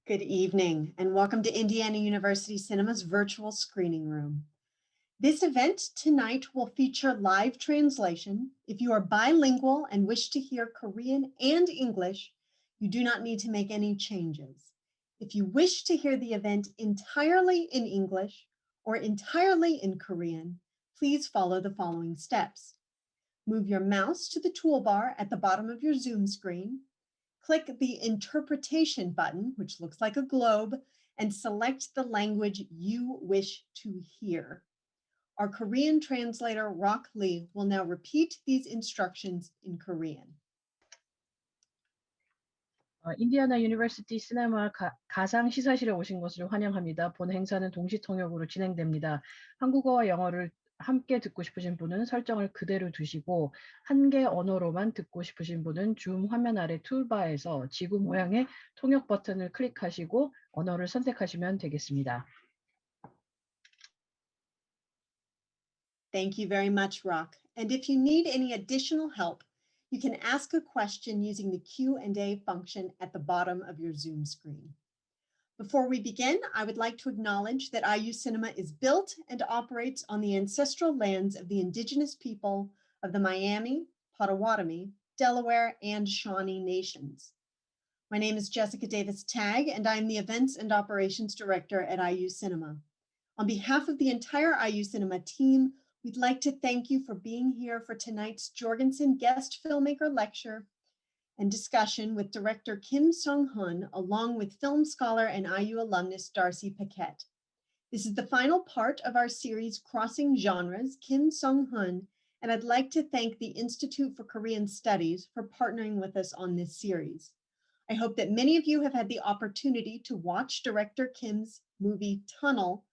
Good evening, and welcome to Indiana University Cinema's virtual screening room. This event tonight will feature live translation. If you are bilingual and wish to hear Korean and English, you do not need to make any changes. If you wish to hear the event entirely in English or entirely in Korean, please follow the following steps. Move your mouse to the toolbar at the bottom of your Zoom screen. Click the interpretation button, which looks like a globe, and select the language you wish to hear. Our Korean translator, Rock Lee, will now repeat these instructions in Korean. 인디애나 유니버시티 시네마 가상 시사실에 오신 것을 환영합니다. 본 행사는 동시 통역으로 진행됩니다. 한국어와 영어를 함께 듣고 싶으신 분은 설정을 그대로 두시고 한 개 언어로만 듣고 싶으신 분은 줌 화면 아래 툴바에서 지구 모양의 통역 버튼을 클릭하시고 언어를 선택하시면 되겠습니다. Thank you very much, Rock. And if you need any additional help, you can ask a question using the Q&A function at the bottom of your Zoom screen. Before we begin, I would like to acknowledge that IU Cinema is built and operates on the ancestral lands of the indigenous people of the Miami, Potawatomi, Delaware, and Shawnee nations. My name is Jessica Davis-Tagg, and I'm the Events and Operations Director at IU Cinema. On behalf of the entire IU Cinema team, we'd like to thank you for being here for tonight's Jorgensen guest filmmaker lecture and discussion with director Kim Seong-hun, along with film scholar and IU alumnus Darcy Paquette. This is the final part of our series, Crossing Genres, Kim Seong-hun, and I'd like to thank the Institute for Korean Studies for partnering with us on this series. I hope that many of you have had the opportunity to watch director Kim's movie Tunnel,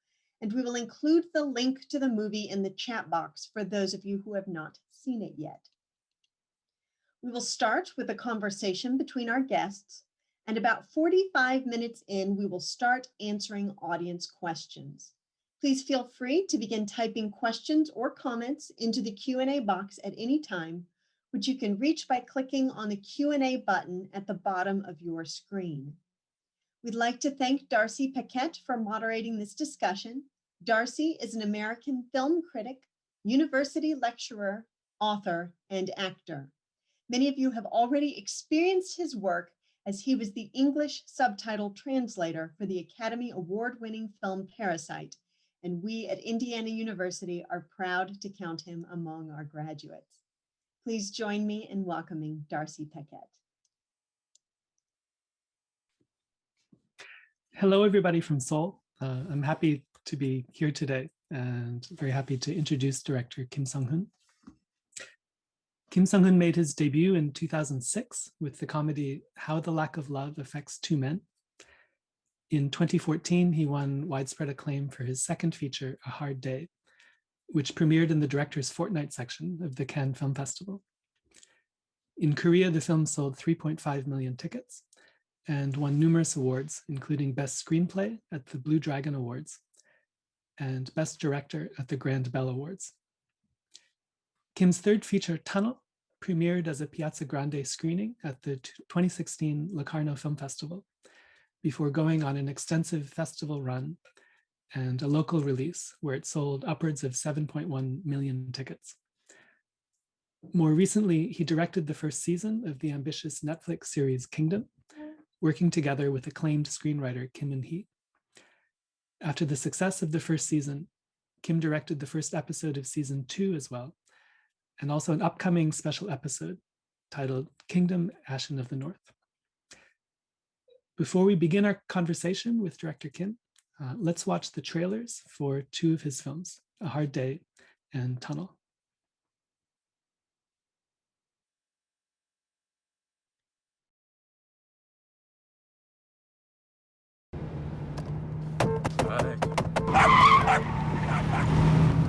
and we will include the link to the movie in the chat box for those of you who have not seen it yet. We will start with a conversation between our guests, and about 45 minutes in, we will start answering audience questions. Please feel free to begin typing questions or comments into the Q&A box at any time, which you can reach by clicking on the Q&A button at the bottom of your screen. We'd like to thank Darcy Paquette for moderating this discussion. Darcy is an American film critic, university lecturer, author, and actor. Many of you have already experienced his work as he was the English subtitle translator for the Academy Award-winning film Parasite, and we at Indiana University are proud to count him among our graduates. Please join me in welcoming Darcy Paquette. Hello, everybody from Seoul. I'm happy to be here today and very happy to introduce director Kim Seong-hun. Kim Seong-hun made his debut in 2006 with the comedy How the Lack of Love Affects Two Men. In 2014, he won widespread acclaim for his second feature, A Hard Day, which premiered in the director's Fortnight section of the Cannes Film Festival. In Korea, the film sold 3.5 million tickets and won numerous awards, including Best Screenplay at the Blue Dragon Awards and Best Director at the Grand Bell Awards. Kim's third feature, Tunnel, premiered as a Piazza Grande screening at the 2016 Locarno Film Festival, before going on an extensive festival run and a local release where it sold upwards of 7.1 million tickets. More recently, he directed the first season of the ambitious Netflix series Kingdom, working together with acclaimed screenwriter Kim In-hee. After the success of the first season, Kim directed the first episode of season 2 as well, and also an upcoming special episode titled Kingdom, Ashen of the North. Before we begin our conversation with director Kim, let's watch the trailers for two of his films, A Hard Day and Tunnel.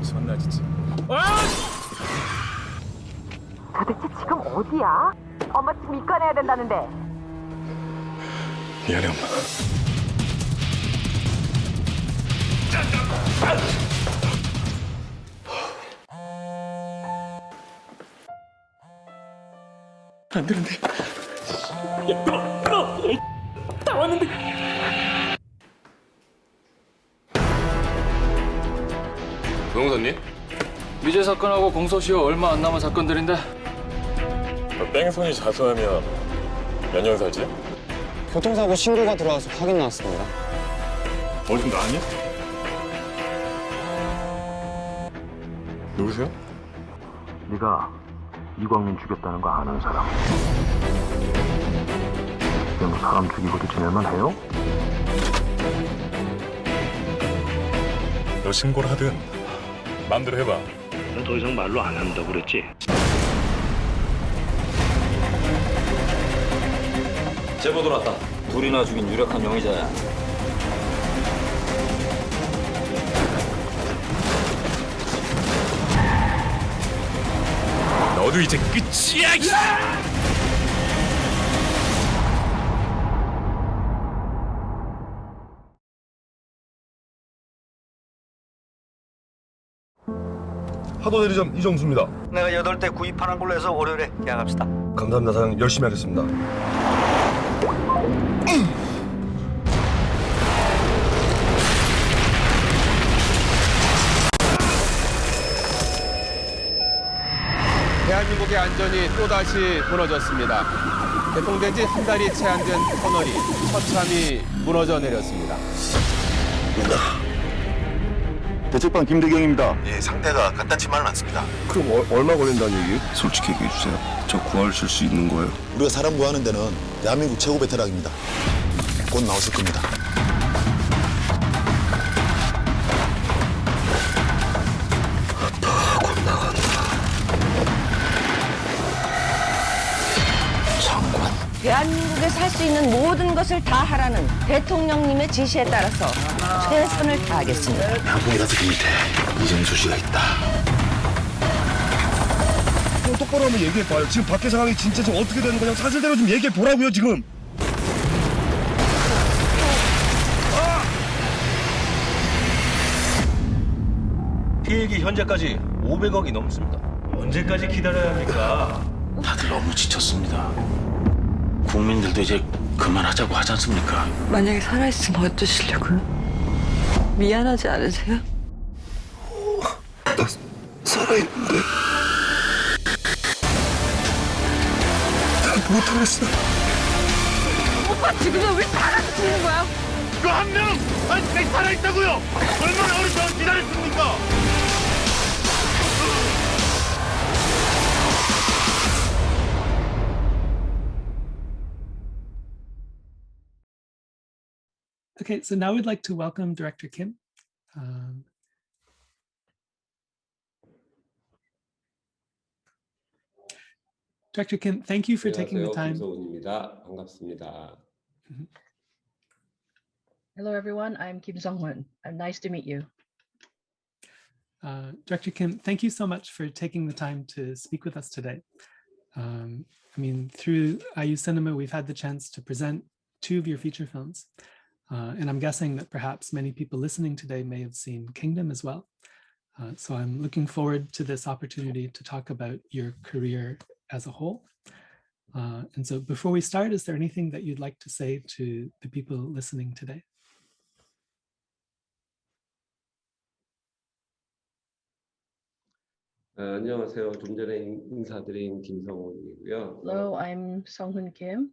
존나 진짜. 도대체 지금 어디야? 엄마 지금 입관해야 된다는데. 미안해 엄마. 안 되는데. 야, 끊어! 다 왔는데. 변호사님? 미제 사건하고 공소시효 얼마 안 남은 사건들인데. 뺑소니 자수하면 몇 년 살지? 교통사고 신고가 들어와서 확인 나왔습니다. 어디 좀 나왔니? 누구세요? 네가 이광민 죽였다는 거 아는 사람. 그냥 사람 죽이고도 지낼만 해요? 너 신고를 하든 마음대로 해봐. 난 더 이상 말로 안 한다고 그랬지? 제보 들어왔다. 둘이나 죽인 유력한 용의자야. 너도 이제 끝이야! 하도 대리점 이정수입니다. 내가 8대 구입하는 걸로 해서 월요일에 계약합시다. 감사합니다. 사장님 열심히 하겠습니다. 대한민국의 안전이 또다시 무너졌습니다. 개통된 지 한 달이 채 안 된 터널이 처참히 무너져 내렸습니다. 대책반 김대경입니다. 예, 상태가 간단치만은 않습니다. 그럼 얼마 걸린다는 얘기? 솔직히 얘기해 주세요. 저 구하실 수 있는 거예요? 우리가 사람 구하는 데는 대한민국 최고 베테랑입니다. 곧 나오실 겁니다. 곧 나간다. 장관. 대한민국에 살 수 있는 모든 것을 다 하라는 대통령님의 지시에 따라서 최선을 다하겠습니다. 한국에 가서 밑에 이정수 씨가 있다. 똑바로 한번 얘기해봐요. 지금 밖에 상황이 진짜 지금 어떻게 되는 거냐 사실대로 좀 얘기해보라고요 지금. 피해액이 현재까지 500억이 넘습니다. 언제까지 기다려야 합니까? 다들 너무 지쳤습니다. 국민들도 이제 그만하자고 하지 않습니까? 만약에 살아있으면 어쩌시려고요? 미안하지 않으세요? 나 살아있는데 나 못하겠어. 오빠 지금 왜 사람이 죽는 거야? 그 한 명! 아니 살아있다고요! 얼마나 오랫동안 기다렸습니까? Okay, so now we'd like to welcome Director Kim. Director Kim, thank you for taking the time. 김성훈입니다. 반갑습니다. Hello, everyone. I'm Kim Seong-hun. I'm nice to meet you. Director Kim, thank you so much for taking the time to speak with us today. I mean, through IU Cinema, we've had the chance to present 2 of your feature films. And I'm guessing that perhaps many people listening today may have seen Kingdom as well. So I'm looking forward to this opportunity to talk about your career as a whole. And so before we start, is there anything that you'd like to say to the people listening today? 안녕하세요. 좀 전에 인사드린 김성훈이고요. Hello, I'm Seong-hun Kim,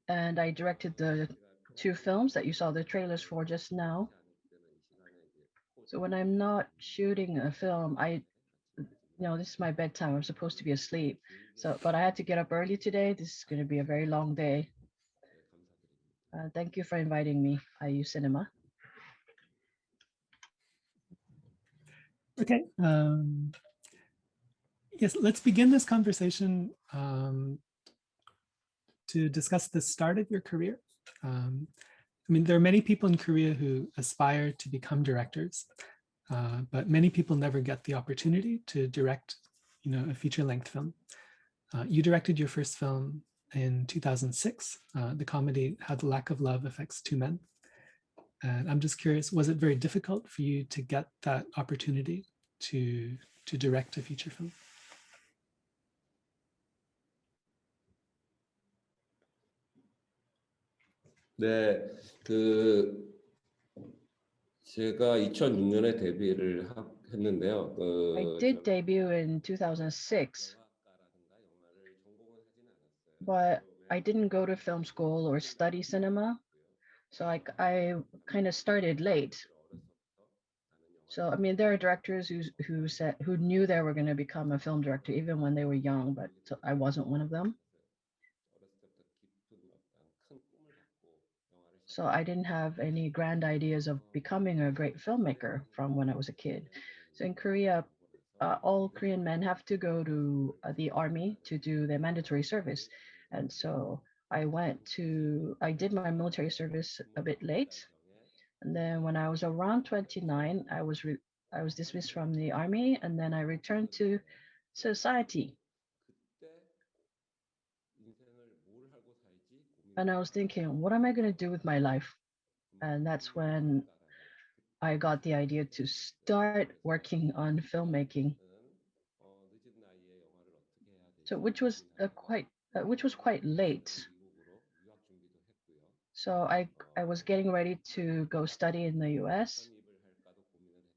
and I directed the 2 films that you saw the trailers for just now. So when I'm not shooting a film, this is my bedtime. I'm supposed to be asleep. But I had to get up early today. This is going to be a very long day. Thank you for inviting me, IU Cinema. Okay. Yes, let's begin this conversation to discuss the start of your career. I mean, there are many people in Korea who aspire to become directors, but many people never get the opportunity to direct, a feature-length film. You directed your first film in 2006, the comedy How the Lack of Love Affects Two Men. And I'm just curious, was it very difficult for you to get that opportunity to direct a feature film? 네, 제가 2006년에 데뷔를 했는데요. I did debut in 2006, but I didn't go to film school or study cinema. So I kind of started late. So I mean, there are directors who knew they were going to become a film director even when they were young, but I wasn't one of them. So I didn't have any grand ideas of becoming a great filmmaker from when I was a kid. So in Korea, all Korean men have to go to the army to do their mandatory service. And so I did my military service a bit late. And then when I was around 29, I was dismissed from the army, and then I returned to society. And I was thinking, what am I going to do with my life? And that's when I got the idea to start working on filmmaking. So which was quite late. So I was getting ready to go study in the US.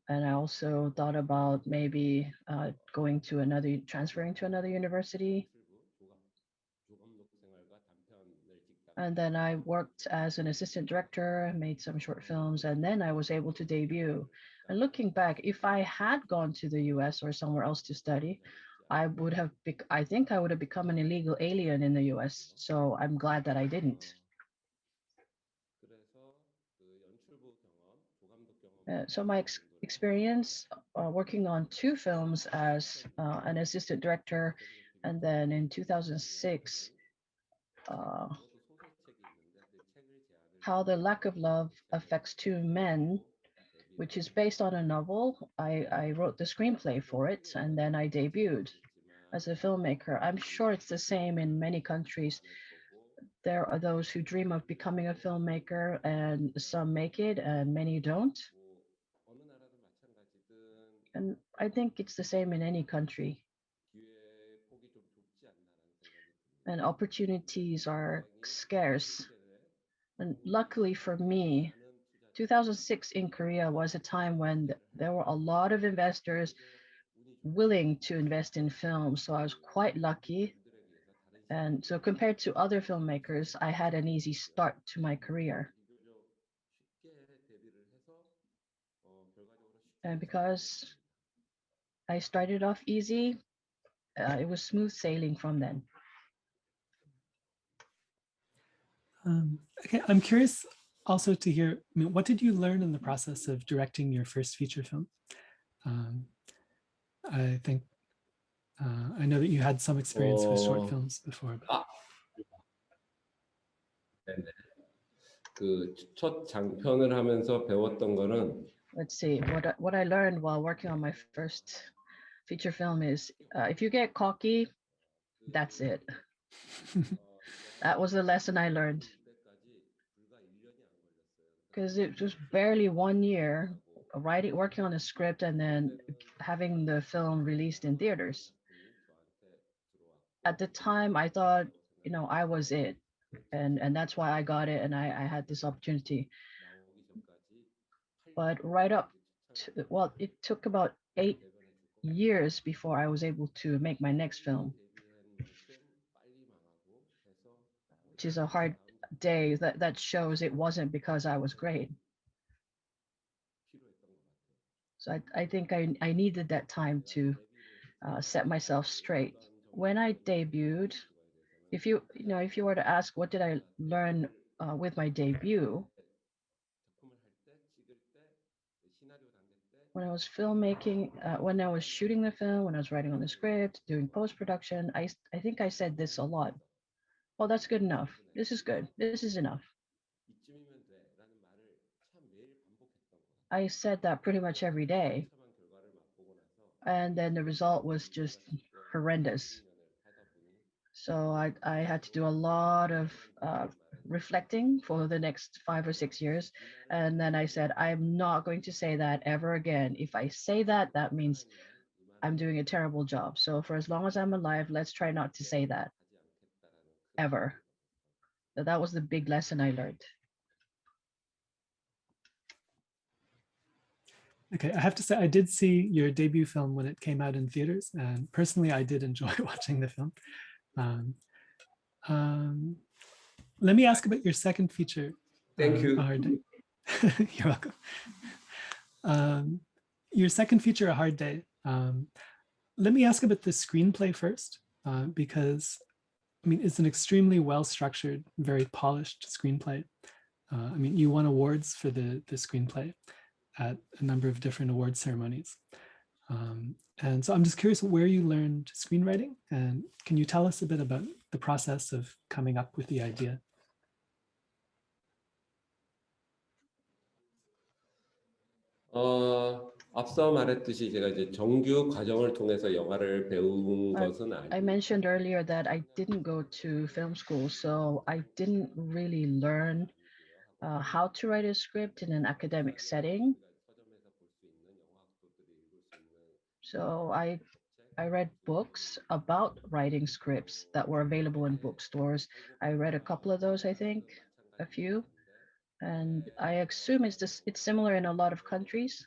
And I also thought about maybe transferring to another university. And then I worked as an assistant director, made some short films, and then I was able to debut. And looking back, if I had gone to the US or somewhere else to study, I think I would have become an illegal alien in the US. So I'm glad that I didn't. So my experience working on 2 films as an assistant director, and then in 2006, How the Lack of Love Affects 2 Men, which is based on a novel. I wrote the screenplay for it, and then I debuted as a filmmaker. I'm sure it's the same in many countries. There are those who dream of becoming a filmmaker, and some make it, and many don't. And I think it's the same in any country. And opportunities are scarce. And luckily for me, 2006 in Korea was a time when there were a lot of investors willing to invest in film. So I was quite lucky. And so compared to other filmmakers, I had an easy start to my career. And because I started off easy, it was smooth sailing from then. Okay, I'm curious also to hear, what did you learn in the process of directing your first feature film? I think, I know that you had some experience with short films before. But... 첫 장편을 하면서 배웠던 거는 Let's see, what I learned while working on my first feature film is if you get cocky, that's it. That was the lesson I learned. Because it was barely 1 year working on a script and then having the film released in theaters. At the time, I thought, I was it. And that's why I got it, and I had this opportunity. But right up to, well, it took about 8 years before I was able to make my next film, which is a hard day. That shows it wasn't because I was great. So I think I needed that time to set myself straight. When I debuted, if you were to ask what did I learn with my debut, when I was filmmaking, when I was shooting the film, when I was writing on the script, doing post-production, I think I said this a lot. Well, that's good enough. This is good. This is enough. I said that pretty much every day. And then the result was just horrendous. So I had to do a lot of reflecting for the next 5 or 6 years. And then I said, I'm not going to say that ever again. If I say that, that means I'm doing a terrible job. So for as long as I'm alive, let's try not to say that ever. So that was the big lesson I learned. Okay, I have to say, I did see your debut film when it came out in theaters, and personally, I did enjoy watching the film. Um, um, let me ask about your second feature. Thank you. A Hard Day. You're welcome. Your second feature, A Hard Day. Let me ask about the screenplay first, because I mean, it's an extremely well-structured, very polished screenplay. I mean, you won awards for the screenplay at a number of different award ceremonies. And so I'm just curious where you learned screenwriting, and can you tell us a bit about the process of coming up with the idea? 앞서 말했듯이 제가 이제 정규 과정을 통해서 영화를 배운 것은 아니에요. I mentioned earlier that I didn't go to film school, so I didn't really learn how to write a script in an academic setting. So I read books about writing scripts that were available in bookstores. I read a couple of those, I think, a few, and I assume it's similar in a lot of countries.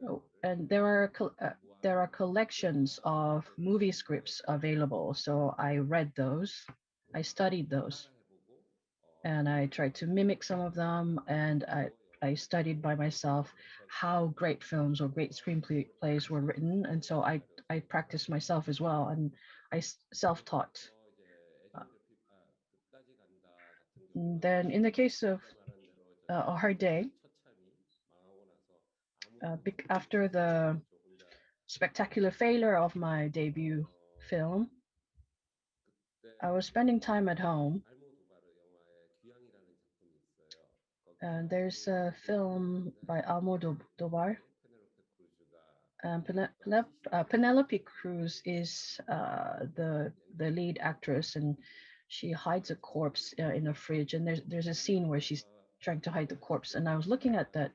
Oh, and there are collections of movie scripts available, so I read those, I studied those, and I tried to mimic some of them, and I studied by myself how great films or great screenplays were written, and so I practiced myself as well, and I self-taught. Then in the case of A Hard Day, after the spectacular failure of my debut film, I was spending time at home, and there's a film by Almodovar. Penelope Cruz is the lead actress, and she hides a corpse in a fridge, and there's a scene where she's trying to hide the corpse, and I was looking at that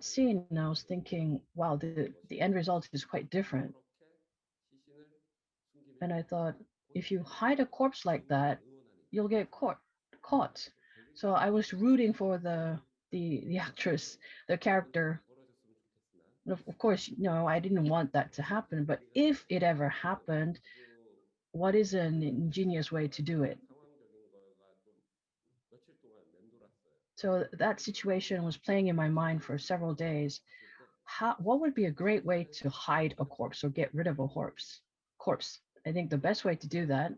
scene, and I was thinking, wow, the end result is quite different. And I thought, if you hide a corpse like that, you'll get caught. So I was rooting for the actress, the character. Of course, no, I didn't want that to happen, but if it ever happened, what is an ingenious way to do it? So that situation was playing in my mind for several days. What would be a great way to hide a corpse or get rid of a corpse? I think the best way to do that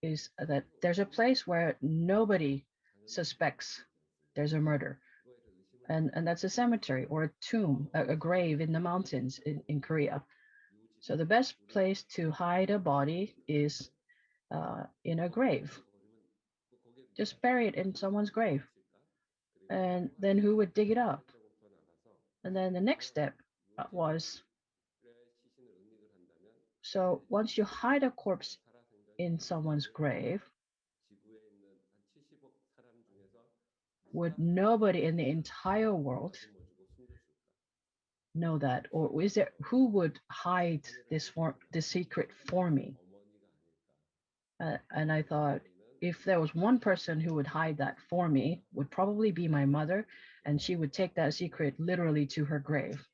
is that there's a place where nobody suspects there's a murder. And that's a cemetery or a tomb, a grave in the mountains in Korea. So the best place to hide a body is in a grave. Just bury it in someone's grave. And then who would dig it up? And then the next step was, so once you hide a corpse in someone's grave, would nobody in the entire world know that? Or is there, who would hide this secret for me? And I thought, if there was one person who would hide that for me, would probably be my mother, and she would take that secret literally to her grave,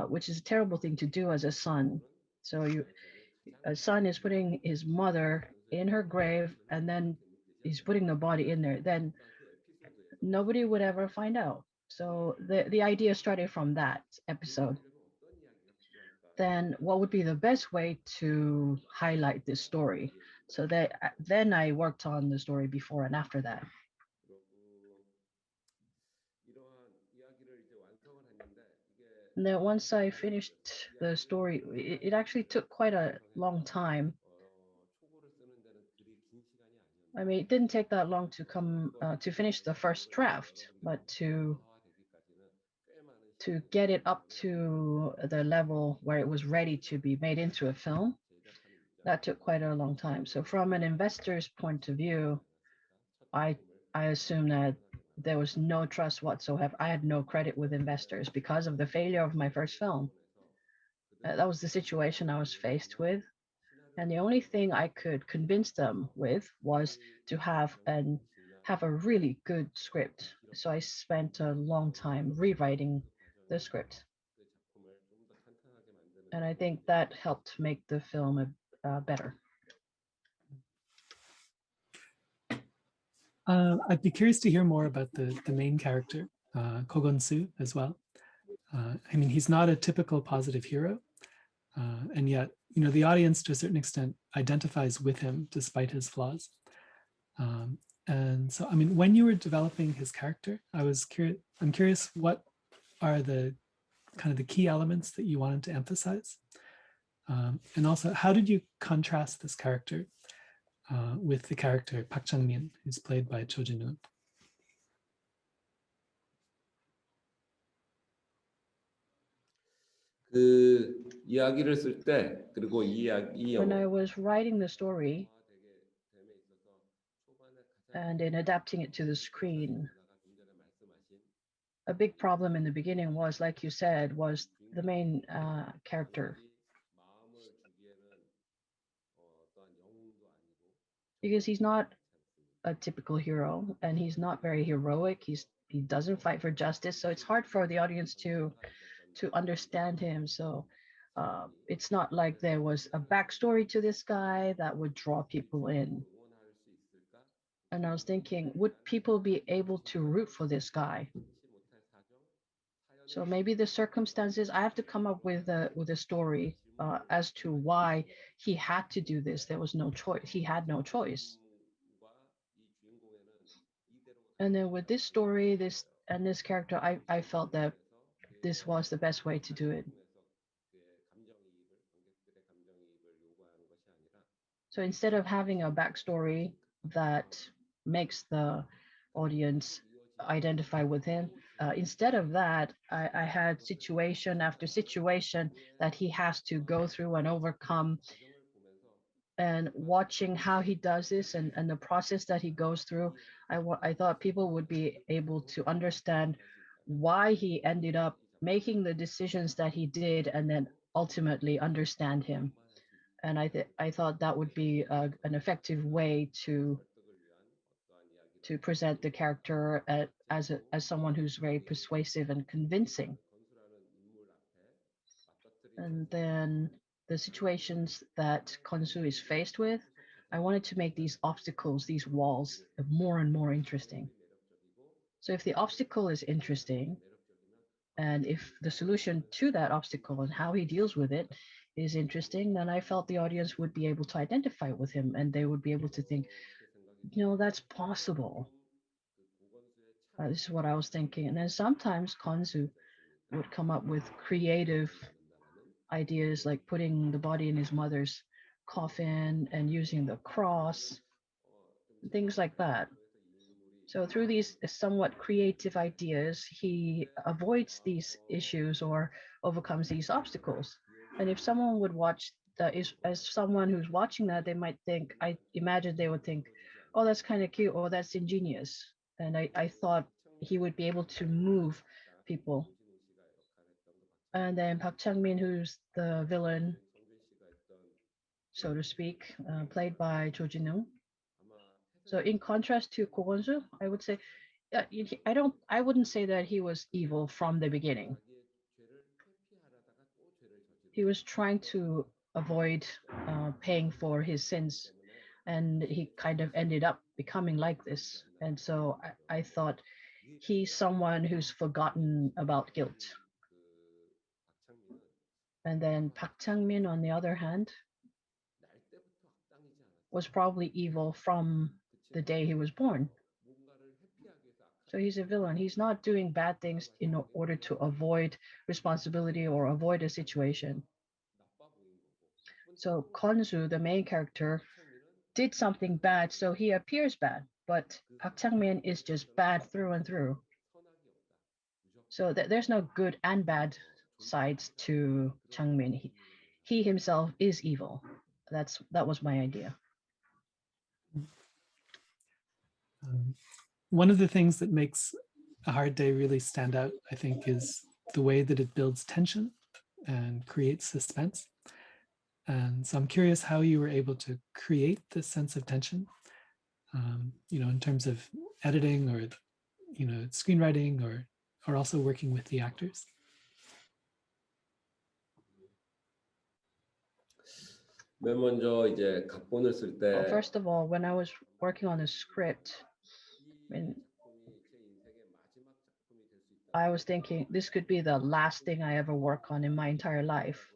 which is a terrible thing to do as a son. So a son is putting his mother in her grave, and then he's putting the body in there. Then nobody would ever find out. So the idea started from that episode. Then what would be the best way to highlight this story? So then I worked on the story before and after that. And then once I finished the story, it actually took quite a long time. I mean, it didn't take that long to to finish the first draft, but to get it up to the level where it was ready to be made into a film, that took quite a long time. So from an investor's point of view, I assume that there was no trust whatsoever. I had no credit with investors because of the failure of my first film. That was the situation I was faced with. And the only thing I could convince them with was to have have a really good script. So I spent a long time rewriting the script. And I think that helped make the film better. I'd be curious to hear more about the main character, Ko Gon-soo, as well. I mean, he's not a typical positive hero, and yet, you know, the audience to a certain extent identifies with him despite his flaws. And so, I mean, when you were developing his character, I'm curious, what are the kind of the key elements that you wanted to emphasize? And also, how did you contrast this character with the character Park Chang-min, who's played by Cho Jin-woon? 이야기를 쓸 때, 그리고 이 When I was writing the story and in adapting it to the screen, a big problem in the beginning was, like you said, was the main character. Because he's not a typical hero and he's not very heroic. He doesn't fight for justice. So it's hard for the audience to understand him. So it's not like there was a backstory to this guy that would draw people in. And I was thinking, would people be able to root for this guy? So maybe the circumstances, I have to come up with a story as to why he had to do this. There was no choice. He had no choice. And then with this story, this character, I felt that this was the best way to do it. So instead of having a backstory that makes the audience identify with him, instead of that, I had situation after situation that he has to go through and overcome. And watching how he does this and the process that he goes through, I thought people would be able to understand why he ended up making the decisions that he did and then ultimately understand him. And I thought that would be an effective way to present the character as someone who's very persuasive and convincing. And then the situations that Kon-soo is faced with, I wanted to make these obstacles, these walls, more and more interesting. So if the obstacle is interesting, and if the solution to that obstacle and how he deals with it is interesting, then I felt the audience would be able to identify with him and they would be able to think, you know, that's possible. This is what I was thinking. And then sometimes Kon-soo would come up with creative ideas like putting the body in his mother's coffin and using the cross, things like that. So through these somewhat creative ideas, he avoids these issues or overcomes these obstacles. And if someone would watch that, as someone who's watching that, they might think, I imagine they would think, oh, that's kind of cute, or that's ingenious. And I thought he would be able to move people. And then Park Chang-min, who's the villain, so to speak, played by Cho Jin-woon. So in contrast to Ko Gon-soo, I would say, I wouldn't say that he was evil from the beginning. He was trying to avoid paying for his sins, and he kind of ended up becoming like this. And so I thought he's someone who's forgotten about guilt. And then Park Chang-min, on the other hand, was probably evil from the day he was born. So he's a villain. He's not doing bad things in order to avoid responsibility or avoid a situation. So Kon-soo, the main character, did something bad, so he appears bad. But Park Chang-min is just bad through and through. So there's no good and bad sides to Chang-min. He himself is evil. That was my idea. One of the things that makes A Hard Day really stand out, I think, is the way that it builds tension and creates suspense. And so I'm curious how you were able to create this sense of tension, you know, in terms of editing or screenwriting or also working with the actors? 맨 먼저 이제 각본을 쓸 때 Well, first of all, when I was working on a script, I was thinking this could be the last thing I ever work on in my entire life.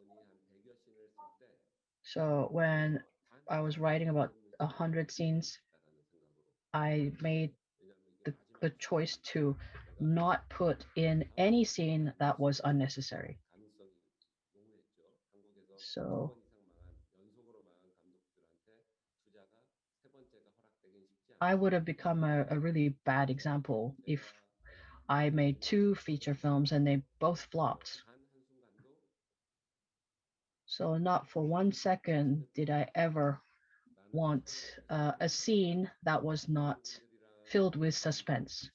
So when I was writing about 100 scenes, I made the choice to not put in any scene that was unnecessary. So I would have become a really bad example if I made 2 feature films and they both flopped. So not for 1 second did I ever want a scene that was not filled with suspense.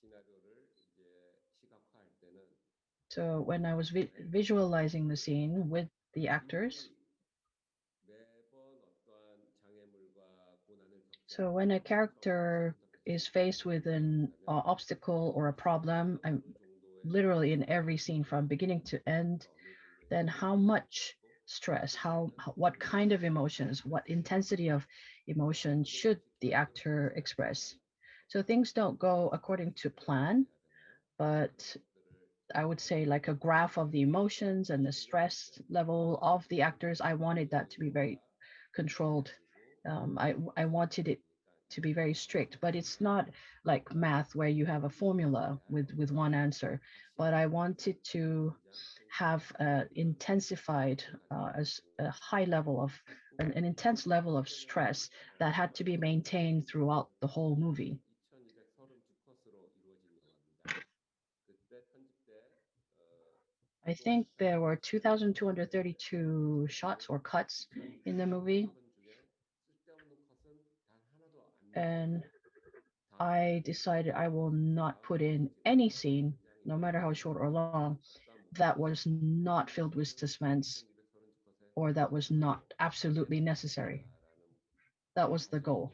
So when I was visualizing the scene with the actors, so when a character is faced with an obstacle or a problem, I'm literally in every scene from beginning to end, then how much stress, what kind of emotions, what intensity of emotion should the actor express? So things don't go according to plan, but I would say like a graph of the emotions and the stress level of the actors. I wanted that to be very controlled. I wanted it to be very strict, but it's not like math where you have a formula with one answer. But I wanted to have intensified a high level of an intense level of stress that had to be maintained throughout the whole movie. I think there were 2,232 shots or cuts in the movie. And I decided I will not put in any scene, no matter how short or long, that was not filled with suspense or that was not absolutely necessary. That was the goal.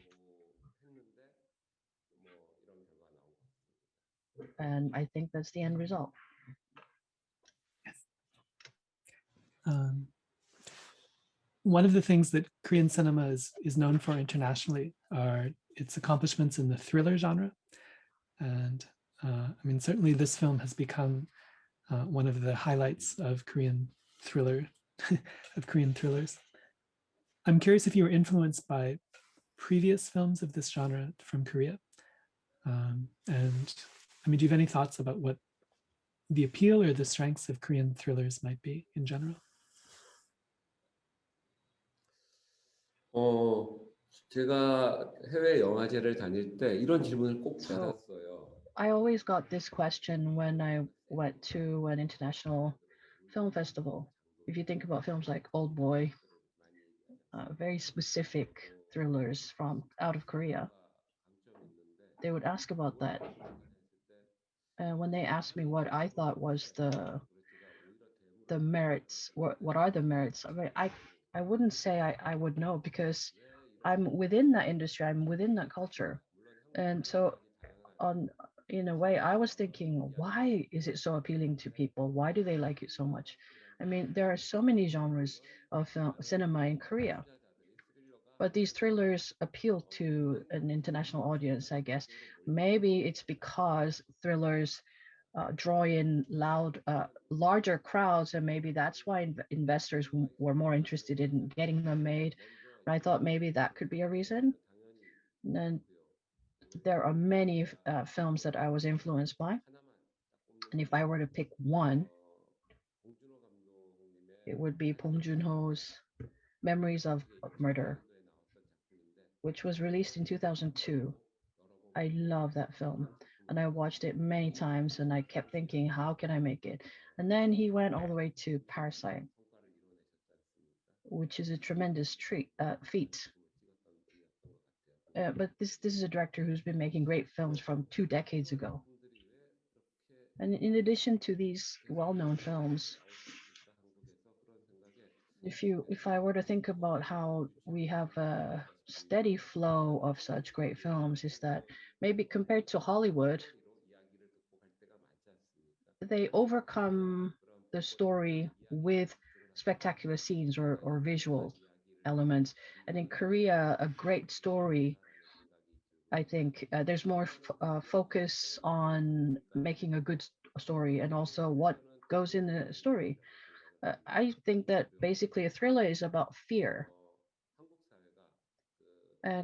And I think that's the end result. One of the things that Korean cinema is known for internationally are its accomplishments in the thriller genre. And I mean, certainly this film has become one of the highlights of Korean thrillers. I'm curious if you were influenced by previous films of this genre from Korea. And I mean, do you have any thoughts about what the appeal or the strengths of Korean thrillers might be in general? 제가 해외 영화제를 다닐 때 이런 질문을 꼭 받았어요. I always got this question when I went to an international film festival. If you think about films like Old Boy, very specific thrillers from out of Korea, they would ask about that. And when they asked me what I thought was the merits, what are the merits? I mean, I wouldn't say I would know because I'm within that industry, I'm within that culture. And so in a way, I was thinking, why is it so appealing to people? Why do they like it so much? I mean, there are so many genres of cinema in Korea, but these thrillers appeal to an international audience, I guess. Maybe it's because thrillers draw in larger crowds, and maybe that's why investors were more interested in getting them made. And I thought maybe that could be a reason. And there are many films that I was influenced by. And if I were to pick one, it would be Bong Joon-ho's Memories of Murder, which was released in 2002. I love that film. And I watched it many times and I kept thinking, how can I make it? And then he went all the way to Parasite, which is a tremendous feat. But this is a director who's been making great films from 2 decades ago. And in addition to these well-known films, if I were to think about how we have steady flow of such great films is that maybe compared to Hollywood, they overcome the story with spectacular scenes or visual elements. And in Korea, a great story, I think there's more focus on making a good story and also what goes in the story. I think that basically a thriller is about fear.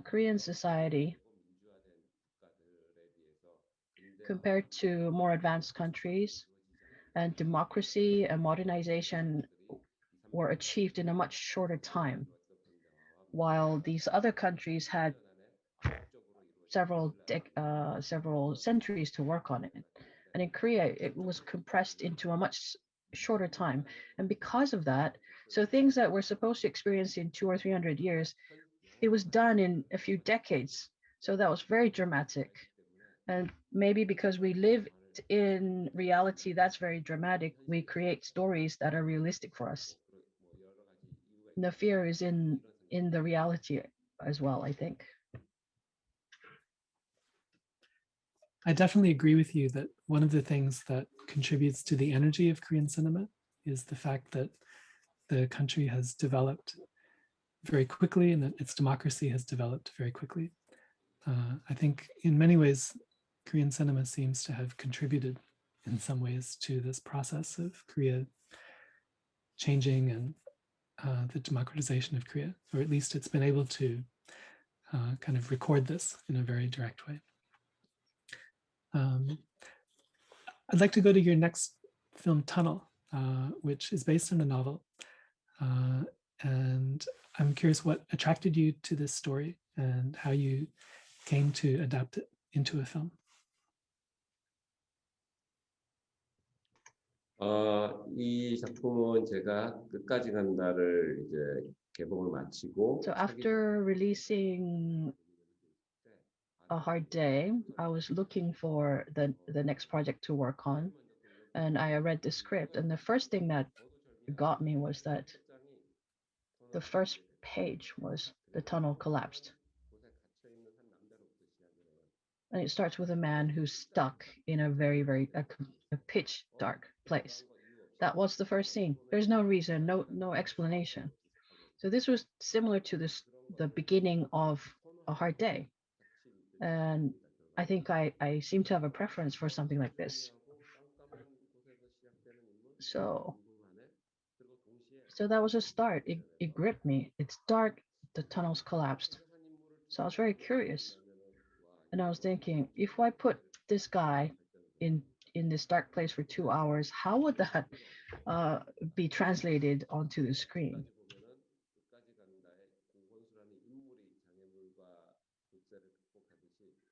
Korean society, compared to more advanced countries, and democracy and modernization were achieved in a much shorter time, while these other countries had several centuries to work on it. And in Korea, it was compressed into a much shorter time. And because of that, so things that we're supposed to experience in 200 or 300 years, it was done in a few decades. So that was very dramatic. And maybe because we live in reality that's very dramatic, we create stories that are realistic for us. And the fear is in the reality as well, I think. I definitely agree with you that one of the things that contributes to the energy of Korean cinema is the fact that the country has developed very quickly and that its democracy has developed very quickly. I think in many ways, Korean cinema seems to have contributed in some ways to this process of Korea changing and the democratization of Korea, or at least it's been able to kind of record this in a very direct way. I'd like to go to your next film, Tunnel, which is based on a novel. And I'm curious what attracted you to this story and how you came to adapt it into a film. 이 작품은 제가 끝까지 간다를 이제 개봉을 마치고. So after releasing A Hard Day, I was looking for the next project to work on, and I read the script, and the first thing that got me was that the first page was the tunnel collapsed. And it starts with a man who's stuck in a very, very a pitch dark place. That was the first scene. There's no reason, no explanation. So this was similar to the beginning of A Hard Day. And I think I seem to have a preference for something like this. So that was a start. It gripped me. It's dark, the tunnels collapsed. So I was very curious. And I was thinking, if I put this guy in this dark place for 2 hours, how would that be translated onto the screen?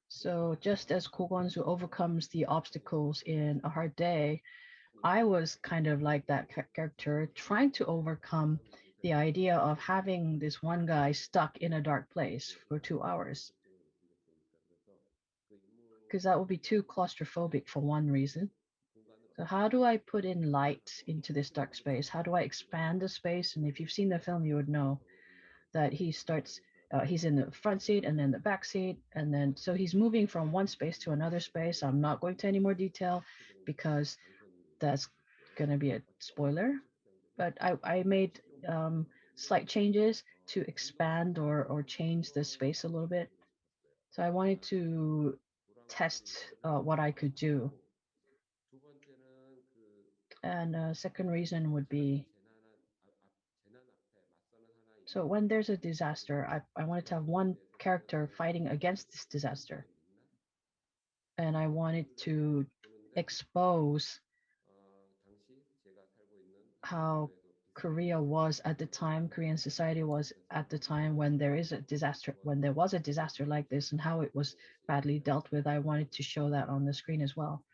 So just as Ko Kwon-soo overcomes the obstacles in A Hard Day, I was kind of like that character, trying to overcome the idea of having this one guy stuck in a dark place for 2 hours. Because that would be too claustrophobic for one reason. So how do I put in light into this dark space? How do I expand the space? And if you've seen the film, you would know that he starts, he's in the front seat and then the back seat. And then, so he's moving from one space to another space. I'm not going to any more detail because that's going to be a spoiler. But I made slight changes to expand or change the space a little bit. So I wanted to test what I could do. And second reason would be, so when there's a disaster, I wanted to have one character fighting against this disaster. And I wanted to expose how Korea was at the time, Korean society was at the time when there is a disaster, when there was a disaster like this and how it was badly dealt with. I wanted to show that on the screen as well.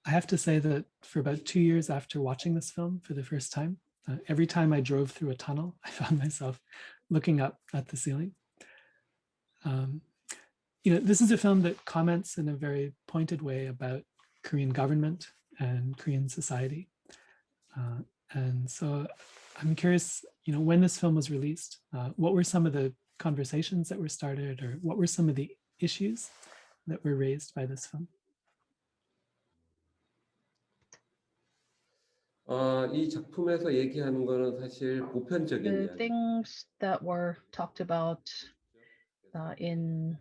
I have to say that for about 2 years after watching this film for the first time, every time I drove through a tunnel, I found myself looking up at the ceiling. This is a film that comments in a very pointed way about Korean government and Korean society. And so I'm curious, when this film was released, what were some of the conversations that were started, or what were some of the issues that were raised by this film? 이 작품에서 얘기하는 거는 사실 보편적인 The 이야기. things that were talked about in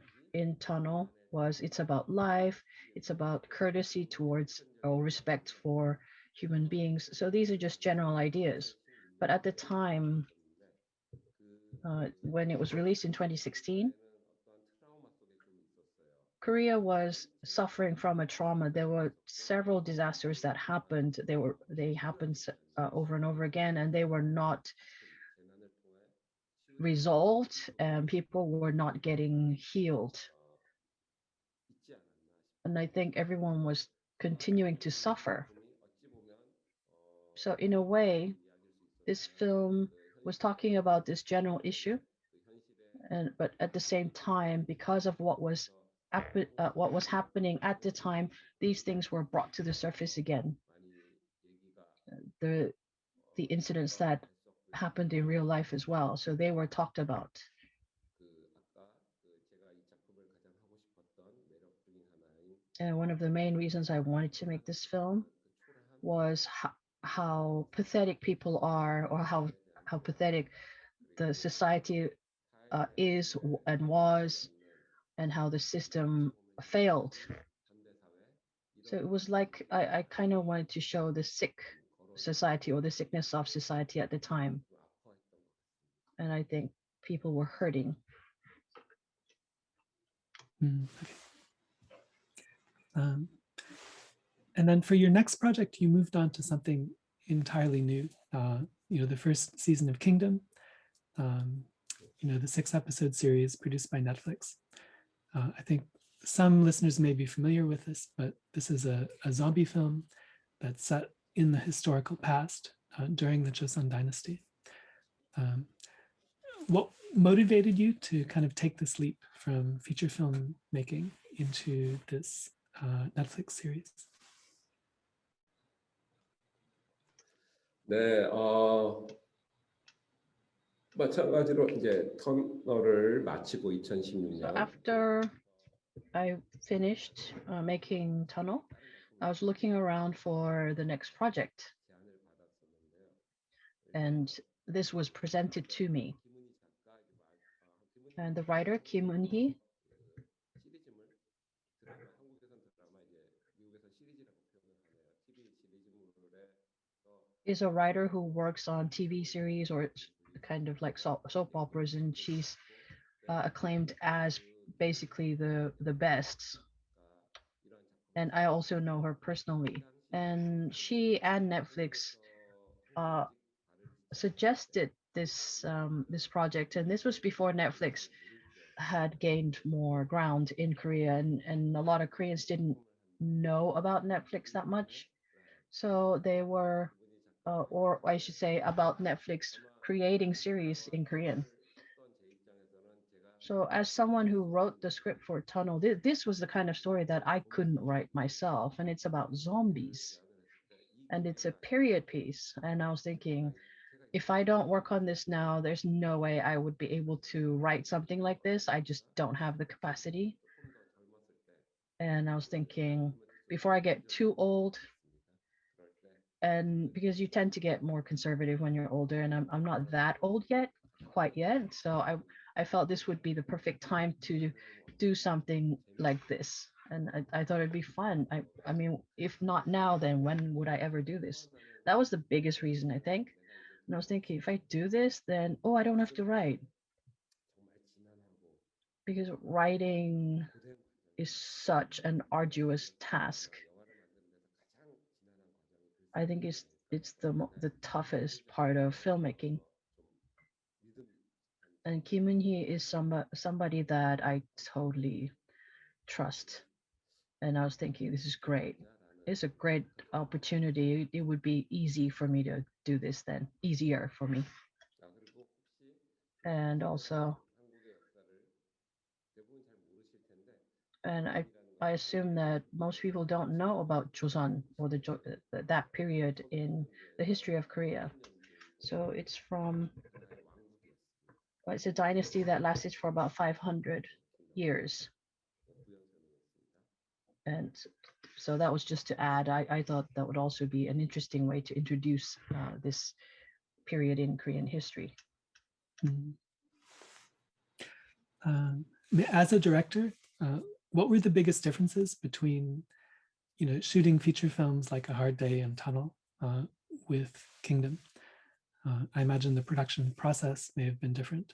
Tunnel was it's about life, it's about courtesy towards or respect for human beings. So these are just general ideas. But at the time, when it was released in 2016, Korea was suffering from a trauma. There were several disasters that happened. They happened over and over again, and they were not resolved, and people were not getting healed. And I think everyone was continuing to suffer. So in a way, this film was talking about this general issue, but at the same time, because of what was happening at the time, these things were brought to the surface again. The incidents that happened in real life as well, so they were talked about. And one of the main reasons I wanted to make this film was how pathetic people are, or how pathetic the society is and was, and how the system failed. So it was like I kind of wanted to show the sick society, or the sickness of society at the time. And I think people were hurting. And then for your next project, you moved on to something entirely new. The first season of Kingdom, the 6-episode series produced by Netflix. I think some listeners may be familiar with this, but this is a zombie film that's set in the historical past during the Joseon Dynasty. What motivated you to kind of take this leap from feature film making into this Netflix series? 네, 마찬가지로 이제 터널을 마치고 2016년. So after I finished making Tunnel, I was looking around for the next project, and this was presented to me. And the writer, Kim Eun-hee, is a writer who works on TV series, or kind of like soap operas, and she's acclaimed as basically the best. And I also know her personally. And she and Netflix suggested this this project, and this was before Netflix had gained more ground in Korea, and a lot of Koreans didn't know about Netflix that much. So they were, or I should say, about Netflix creating series in Korean. So as someone who wrote the script for Tunnel, this was the kind of story that I couldn't write myself, and it's about zombies, and it's a period piece. And I was thinking, if I don't work on this now, there's no way I would be able to write something like this. I just don't have the capacity. And I was thinking, before I get too old, and because you tend to get more conservative when you're older, and I'm not that old yet, quite yet. So I felt this would be the perfect time to do something like this. And I thought it'd be fun. I mean, if not now, then when would I ever do this? That was the biggest reason, I think. And I was thinking, if I do this, then, I don't have to write. Because writing is such an arduous task. I think it's the toughest part of filmmaking. And Kim Eun-hee is somebody that I totally trust. And I was thinking, this is great. It's a great opportunity. It would be easy for me to do this then, easier for me. And also, and I assume that most people don't know about Joseon, or that period in the history of Korea. So it's from, well, it's a dynasty that lasted for about 500 years. And so that was just to add, I thought that would also be an interesting way to introduce this period in Korean history. As a director, what were the biggest differences between, shooting feature films like A Hard Day and Tunnel with Kingdom? I imagine the production process may have been different,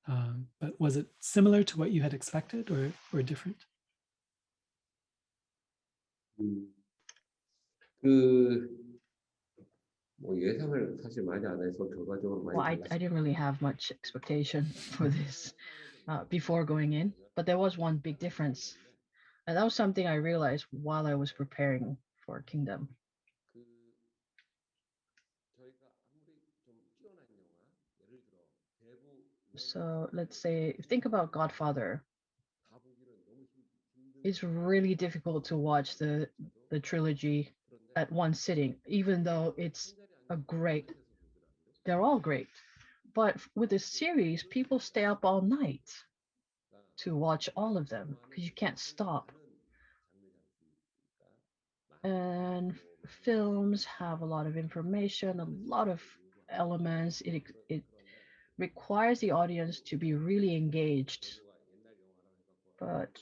but was it similar to what you had expected or different? 예상을 사실 많이 안 해서 결과적으로 많이 Well, I didn't really have much expectation for this before going in, but there was one big difference. And that was something I realized while I was preparing for Kingdom. So let's say, think about Godfather. It's really difficult to watch the trilogy at one sitting, even though it's they're all great. But with the series, people stay up all night to watch all of them because you can't stop. And films have a lot of information, a lot of elements. It requires the audience to be really engaged. But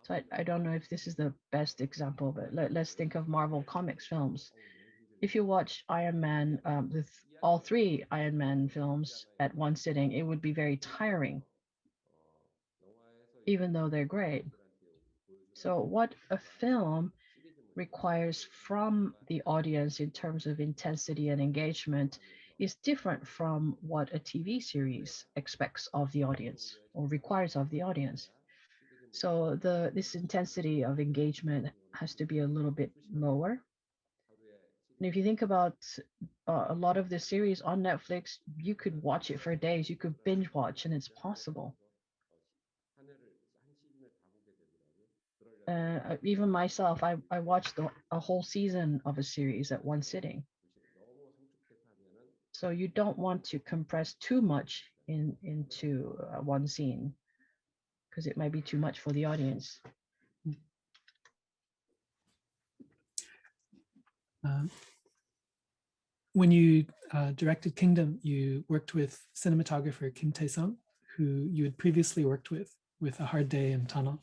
so I don't know if this is the best example, but let's think of Marvel Comics films. If you watch Iron Man with all three Iron Man films at one sitting, it would be very tiring, even though they're great. So what a film requires from the audience in terms of intensity and engagement is different from what a TV series expects of the audience or requires of the audience. So this intensity of engagement has to be a little bit lower. And if you think about a lot of the series on Netflix, you could watch it for days, you could binge watch, and it's possible. Even myself, I watched a whole season of a series at one sitting. So you don't want to compress too much into one scene because it might be too much for the audience. When you directed Kingdom, you worked with cinematographer Kim Tae-sung, who you had previously worked with A Hard Day and Tunnel.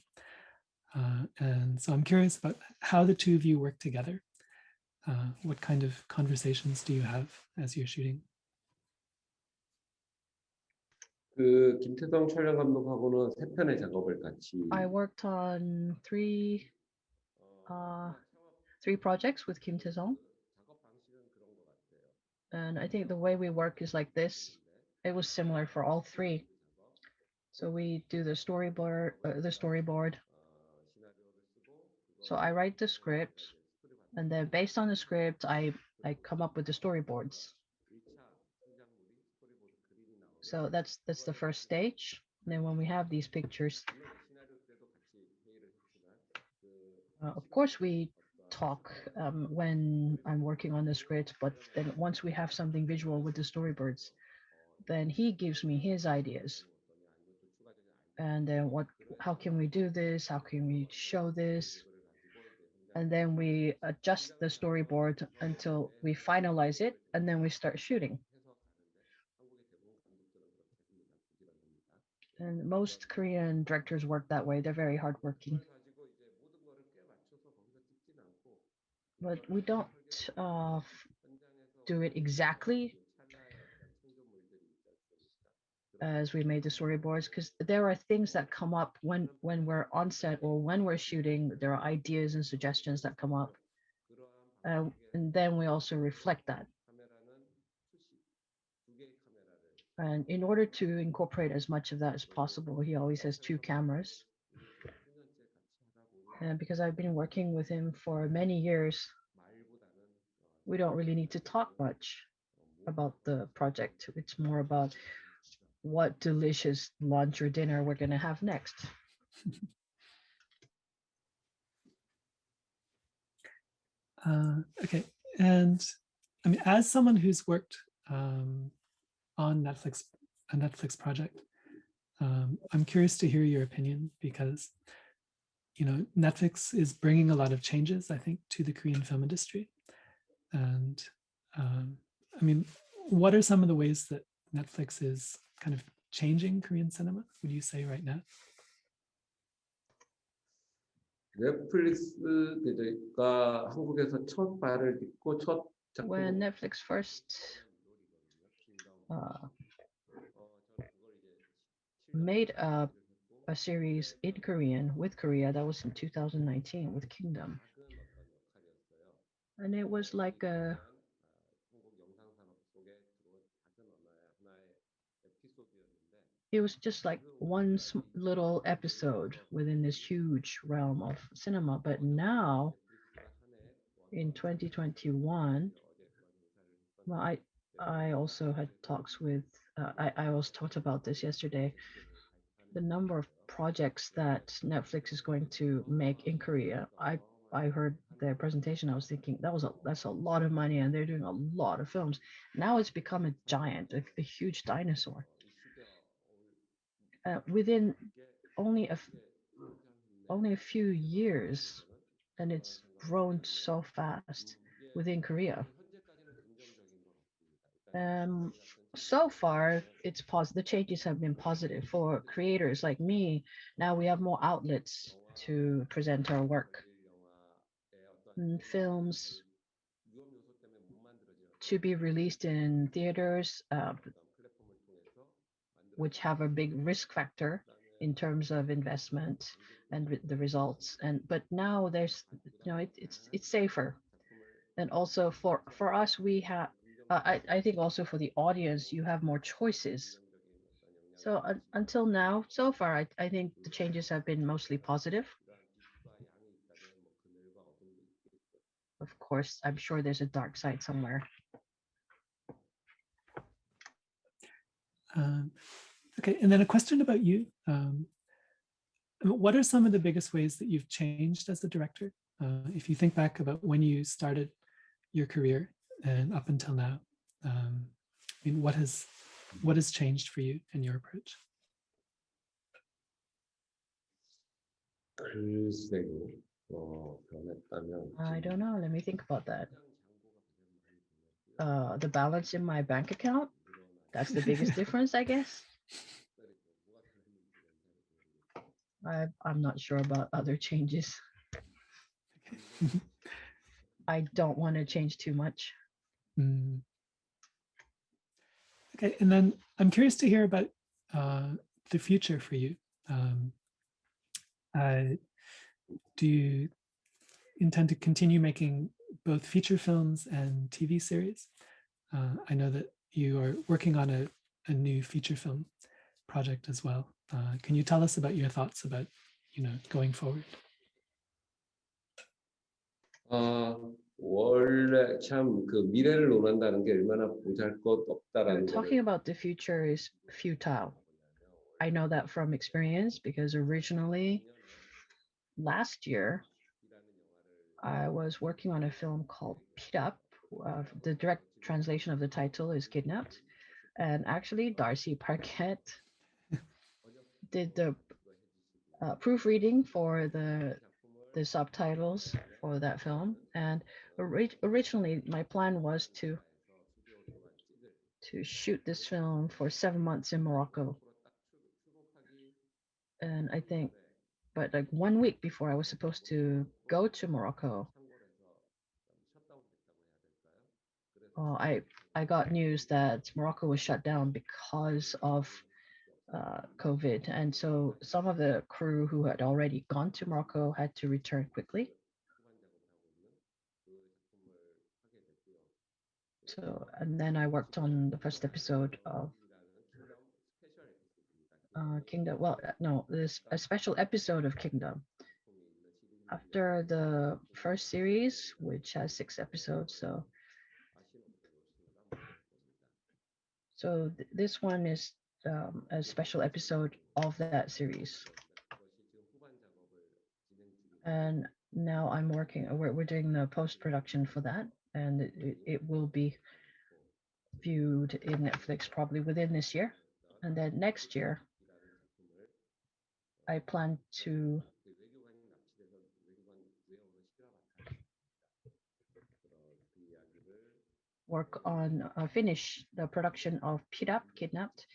And so I'm curious about how the two of you work together. What kind of conversations do you have as you're shooting? 김태성 촬영 감독하고는 세 편의 작업을 같이. I worked on three projects with Kim Tae-sung. And I think the way we work is like this. It was similar for all three. So we do the storyboard. So I write the script, and then based on the script, I come up with the storyboards. So that's the first stage. And then when we have these pictures, of course we talk when I'm working on the script, but then once we have something visual with the storyboards, then he gives me his ideas. And then how can we do this? How can we show this? And then we adjust the storyboard until we finalize it, and then we start shooting. And most Korean directors work that way. They're very hardworking. But we don't do it exactly as we made the storyboards, because there are things that come up when we're on set or when we're shooting. There are ideas and suggestions that come up. And then we also reflect that. And in order to incorporate as much of that as possible, he always has two cameras. And because I've been working with him for many years, we don't really need to talk much about the project. It's more about what delicious lunch or dinner we're going to have next. Okay, and I mean, as someone who's worked on a Netflix project, I'm curious to hear your opinion because, you know, Netflix is bringing a lot of changes, I think, to the Korean film industry. And I mean, what are some of the ways that Netflix is kind of changing Korean cinema, would you say right now? 넷플릭스가 한국에서 첫 발을 딛고 첫 When Netflix first made a series in Korean with Korea, that was in 2019 with Kingdom. And it was like it was just like one little episode within this huge realm of cinema. But now in 2021, well, I also had talks with, I also talked about this yesterday, the number of projects that Netflix is going to make in Korea. I heard their presentation. I was thinking that's a lot of money, and they're doing a lot of films. Now it's become a giant, a huge dinosaur. Within only a few years, and it's grown so fast within Korea. So far, the changes have been positive for creators like me. Now we have more outlets to present our work. Films to be released in theaters, which have a big risk factor in terms of investment and the results. But now there's, you know, it's safer. And also for us, we have, I think also for the audience, you have more choices. So until now, so far, I think the changes have been mostly positive. Of course, I'm sure there's a dark side somewhere. Okay, and then a question about you. What are some of the biggest ways that you've changed as a director? If you think back about when you started your career and up until now, I mean, what has changed for you in your approach? I don't know. Let me think about that. The balance in my bank account. That's the biggest difference, I guess. I'm not sure about other changes. I don't want to change too much. Okay, and then I'm curious to hear about the future for you. Do you intend to continue making both feature films and TV series? I know that you are working on a new feature film project as well. Can you tell us about your thoughts about, you know, going forward? 원래 참 그 미래를 논한다는 게 얼마나 보잘것없다라는 Talking about the future is futile. I know that from experience because originally last year I was working on a film called Pirap. The direct translation of the title is Kidnapped. And actually Darcy Parkett did the proofreading for the subtitles for that film. And originally my plan was to shoot this film for 7 months in Morocco. And I think, but like 1 week before I was supposed to go to Morocco, I got news that Morocco was shut down because of COVID. And so some of the crew who had already gone to Morocco had to return quickly. So, and then I worked on the first episode of Kingdom. Well, no, there's a special episode of Kingdom. After the first series, which has 6 episodes, so this one is a special episode of that series. And now we're doing the post-production for that, and it will be viewed in Netflix probably within this year. And then next year, I plan to work on finish the production of Kidnapped,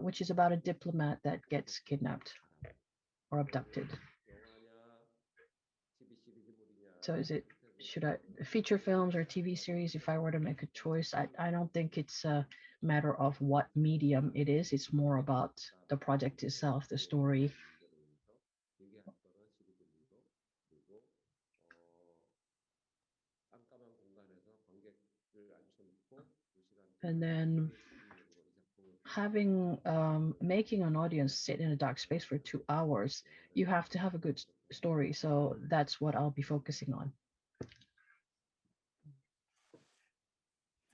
which is about a diplomat that gets kidnapped or abducted. So should I feature films or TV series? If I were to make a choice, I don't think it's a matter of what medium it is. It's more about the project itself, the story. And then making an audience sit in a dark space for 2 hours, you have to have a good story. So that's what I'll be focusing on.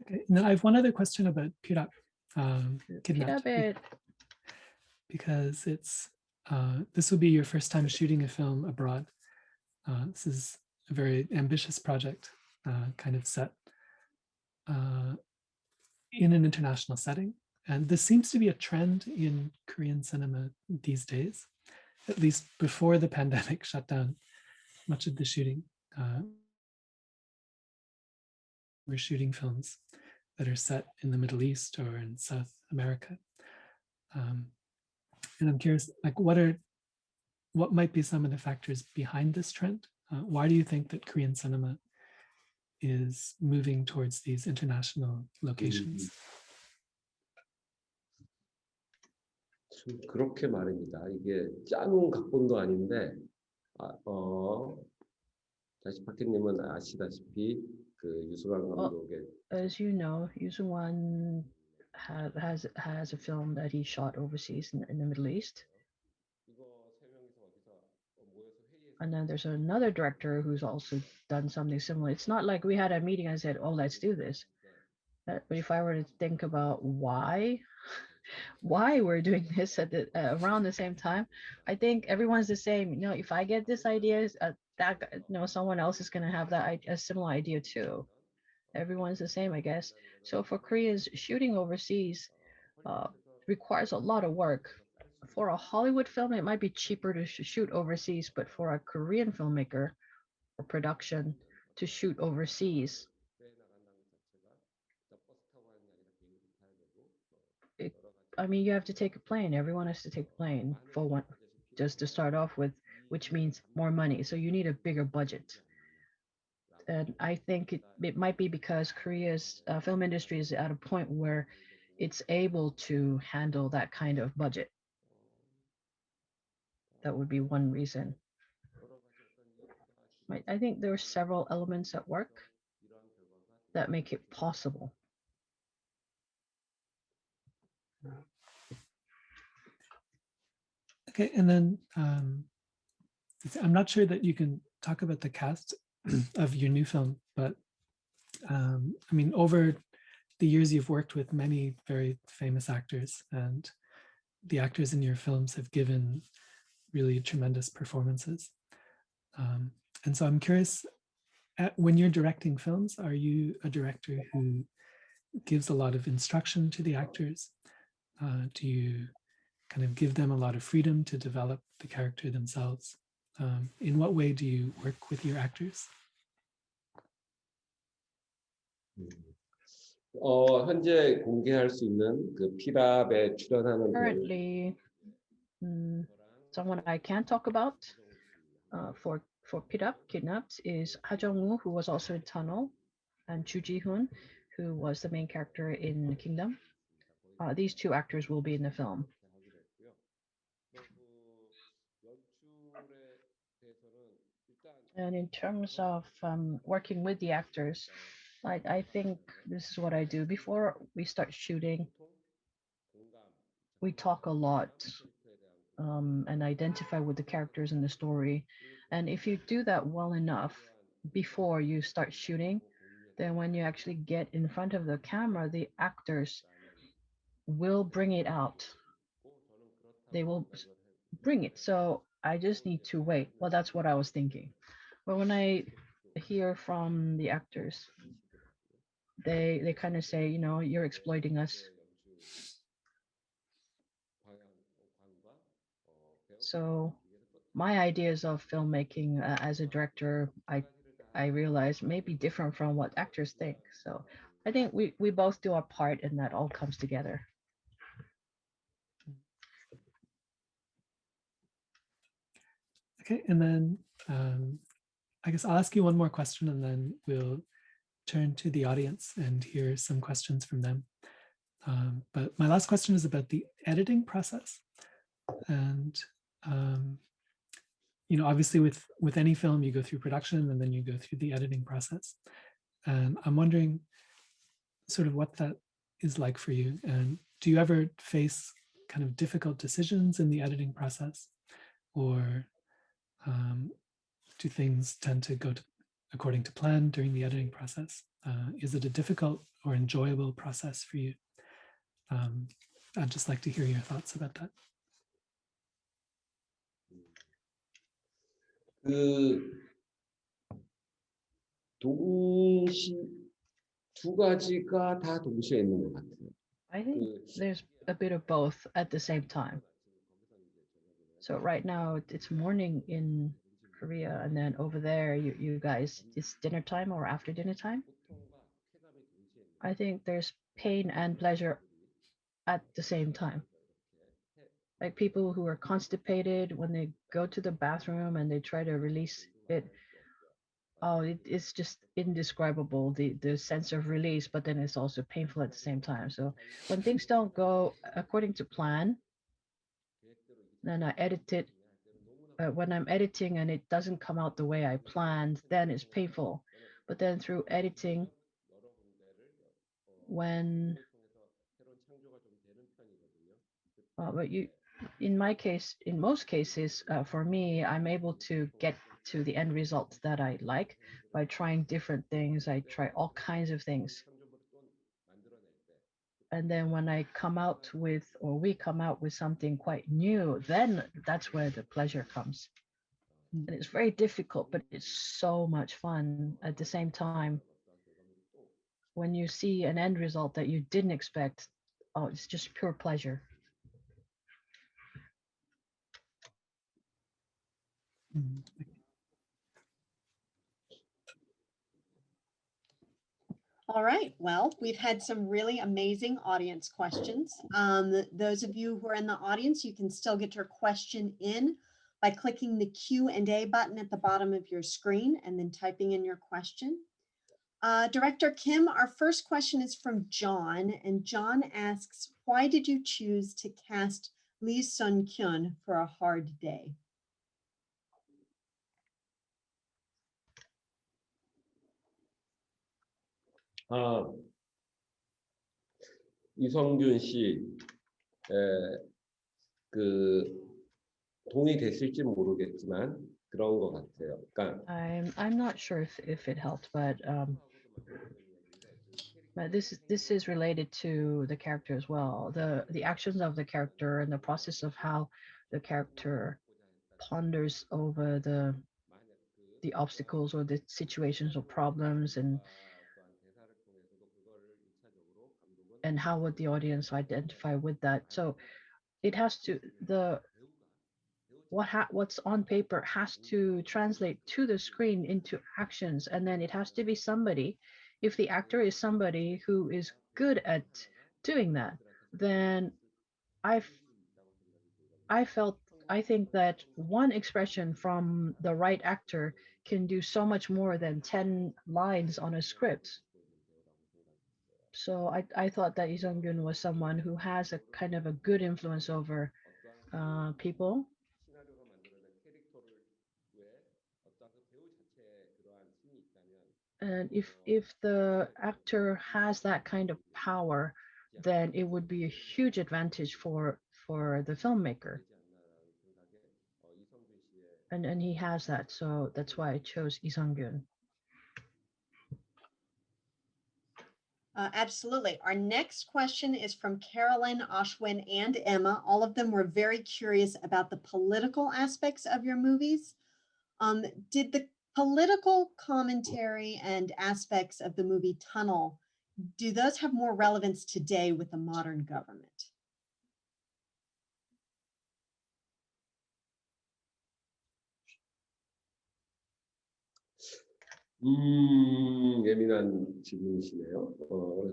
Okay. Now I have one other question about Pirak, Kidnapped, because it's this will be your first time shooting a film abroad. This is a very ambitious project, kind of set in an international setting. And this seems to be a trend in Korean cinema these days, at least before the pandemic shut down much of the shooting. We're shooting films that are set in the Middle East or in South America. And I'm curious, like, what might be some of the factors behind this trend? Why do you think that Korean cinema is moving towards these international locations? 그렇게 말입니다. 이게 짜놓은 각본도 아닌데, 다시 박혜님은 아시다시피 그 유승환 감독의 as you know, Lee Sun-kyun has a film that he shot overseas in the Middle East. And then there's another director who's also done something similar. It's not like we had a meeting and said, "Oh, let's do this." But if I were to think about why we're doing this at around the same time, I think everyone's the same. You know, if I get this idea, someone else is going to have a similar idea too. Everyone's the same, I guess. So for Koreans, shooting overseas requires a lot of work. For a Hollywood film, it might be cheaper to shoot overseas, but for a Korean filmmaker or production to shoot overseas, you have to take a plane. Everyone has to take a plane for one, just to start off with, which means more money. So you need a bigger budget. And I think it might be because Korea's film industry is at a point where it's able to handle that kind of budget. That would be one reason. I think there are several elements at work that make it possible. Okay, and then I'm not sure that you can talk about the cast of your new film, but over the years you've worked with many very famous actors, and the actors in your films have given really tremendous performances. And so I'm curious, when you're directing films, are you a director who gives a lot of instruction to the actors? Do you kind of give them a lot of freedom to develop the character themselves? In what way do you work with your actors? 현재 공개할 수 있는 그 피랍에 출연하는 Currently, someone I can't talk about for Kidnapped is Ha Jung-woo, who was also in Tunnel, and Chu Ji-hoon, who was the main character in Kingdom. These two actors will be in the film. And in terms of working with the actors, I think this is what I do. Before we start shooting, we talk a lot and identify with the characters in the story. And if you do that well enough before you start shooting, then when you actually get in front of the camera, the actors will bring it out. They will bring it. So I just need to wait. Well, that's what I was thinking. But when I hear from the actors, they kind of say, you know, you're exploiting us. So my ideas of filmmaking as a director, I realize may be different from what actors think. So I think we both do our part and that all comes together. Okay, and then I guess I'll ask you one more question and then we'll turn to the audience and hear some questions from them. But my last question is about the editing process. And, you know, obviously with any film, you go through production and then you go through the editing process. And I'm wondering sort of what that is like for you. And do you ever face kind of difficult decisions in the editing process? Or do things tend to go according to plan during the editing process? Is it a difficult or enjoyable process for you? I'd just like to hear your thoughts about that. 두 가지가 다 동시에 있는 것 같아요. I think there's a bit of both at the same time. So right now it's morning in Korea, and then over there, you guys, it's dinner time or after dinner time. I think there's pain and pleasure at the same time. Like people who are constipated when they go to the bathroom and they try to release it. Oh, it's just indescribable, the sense of release, but then it's also painful at the same time. So when things don't go according to plan, then I edit it. When I'm editing and it doesn't come out the way I planned, then it's painful. But then through editing, when but in my case, in most cases, for me, I'm able to get to the end result that I like by trying different things. I try all kinds of things. And then when I come out with, or we come out with something quite new, then that's where the pleasure comes. And it's very difficult, but it's so much fun at the same time. When you see an end result that you didn't expect, oh, it's just pure pleasure. All right, well, we've had some really amazing audience questions. Those of you who are in the audience, you can still get your question in by clicking the Q&A button at the bottom of your screen and then typing in your question. Director Kim, our first question is from John, and John asks, why did you choose to cast Lee Sun-kyun for A Hard Day? 이성균 씨, 도움이 됐을지 모르겠지만 그런 것 같아요. 그러니까 I'm not sure if it helped, but this is related to the character as well. The actions of the character and the process of how the character ponders over the obstacles or the situations or problems, and how would the audience identify with that. So it has to, what's on paper has to translate to the screen into actions, and then it has to be somebody. If the actor is somebody who is good at doing that, then I think that one expression from the right actor can do so much more than 10 lines on a script. So I thought that Ichangdong was someone who has a kind of a good influence over people. And if the actor has that kind of power, then it would be a huge advantage for the filmmaker. And he has that, so that's why I chose Lee Sun-kyun. Absolutely. Our next question is from Carolyn, Ashwin, and Emma. All of them were very curious about the political aspects of your movies. Did the Political commentary and aspects of the movie Tunnel, do those have more relevance today with the modern government? 예민한 질문이시네요.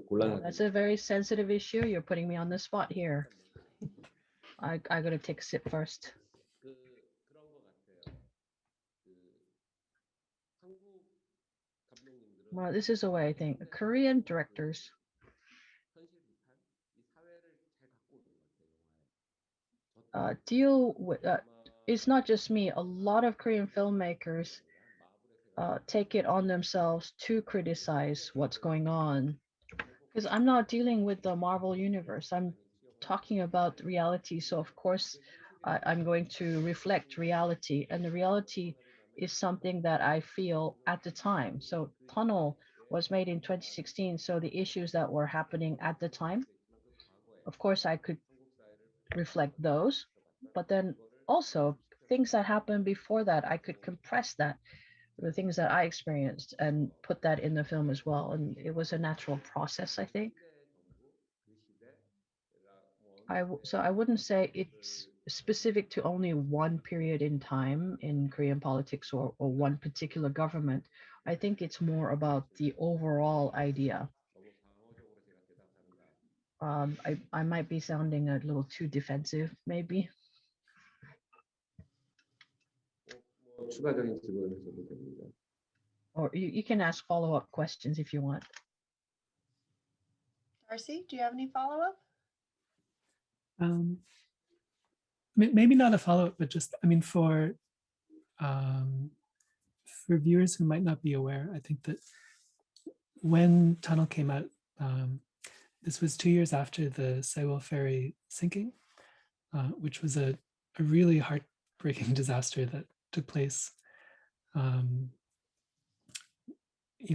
곤란하네요. That's a very sensitive issue. You're putting me on the spot here. I gotta take a sip first. 그런 것 같아요. 한국 감독님들은 Well, this is the way I think. Korean directors 현실 비판, 이 사회를 잘 갖고 오는 것 같아요, 영화에. deal with. It's not just me. A lot of Korean filmmakers take it on themselves to criticize what's going on. Because I'm not dealing with the Marvel universe. I'm talking about reality. So of course, I'm going to reflect reality, and the reality is something that I feel at the time. So Tunnel was made in 2016. So the issues that were happening at the time, of course, I could reflect those, but then also things that happened before that, I could compress that, the things that I experienced, and put that in the film as well. And it was a natural process, I think. So I wouldn't say it's specific to only one period in time in Korean politics or one particular government. I think it's more about the overall idea. I might be sounding a little too defensive, maybe. 추가적인 질문을 해도 됩니다. Or you can ask follow-up questions if you want. Darcy, do you have any follow-up? Maybe not a follow-up, but just, I mean, for viewers who might not be aware, I think that when Tunnel came out, this was 2 years after the Sewol ferry sinking, which was a really heartbreaking disaster that took place. You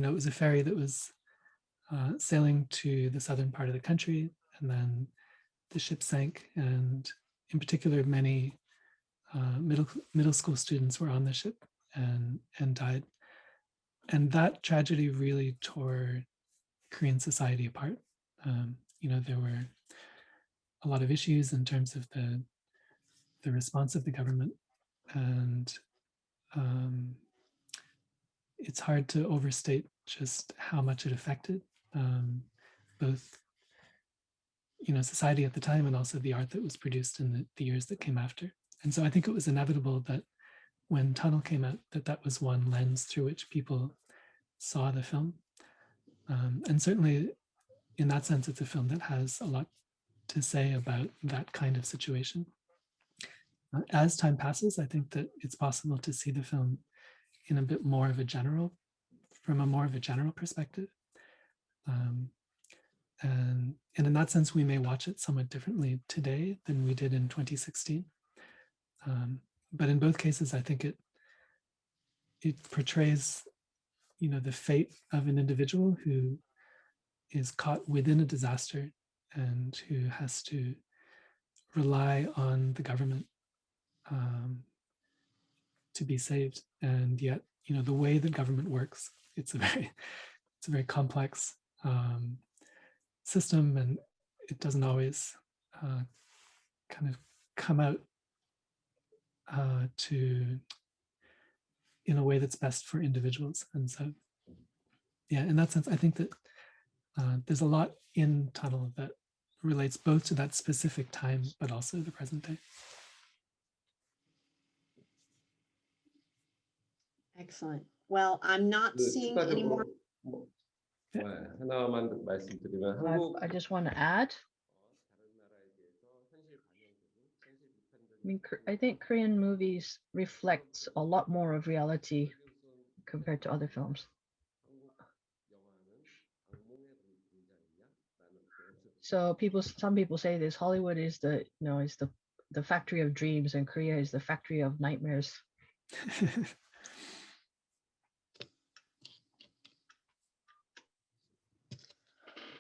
know, it was a ferry that was sailing to the southern part of the country, and then the ship sank, and in particular, many middle school students were on the ship and died. And that tragedy really tore Korean society apart. You know, there were a lot of issues in terms of the response of the government, and it's hard to overstate just how much it affected both, you know, society at the time and also the art that was produced in the years that came after. And so I think it was inevitable that when Tunnel came out, that was one lens through which people saw the film. And certainly in that sense, it's a film that has a lot to say about that kind of situation. As time passes, I think that it's possible to see the film in a bit more of a general, from a more of a general perspective. And in that sense, we may watch it somewhat differently today than we did in 2016. But in both cases, I think it portrays, you know, the fate of an individual who is caught within a disaster and who has to rely on the government to be saved. And yet, you know, the way that government works, it's a very complex system, and it doesn't always kind of come out in a way that's best for individuals. And so, yeah, in that sense, I think that there's a lot in Tunnel that relates both to that specific time, but also the present day. Excellent. Well, I'm not seeing any more. 하나만 말씀드리면 I just want to add, I think Korean movies reflect a lot more of reality compared to other films. So some people say this: Hollywood is the factory of dreams, and Korea is the factory of nightmares.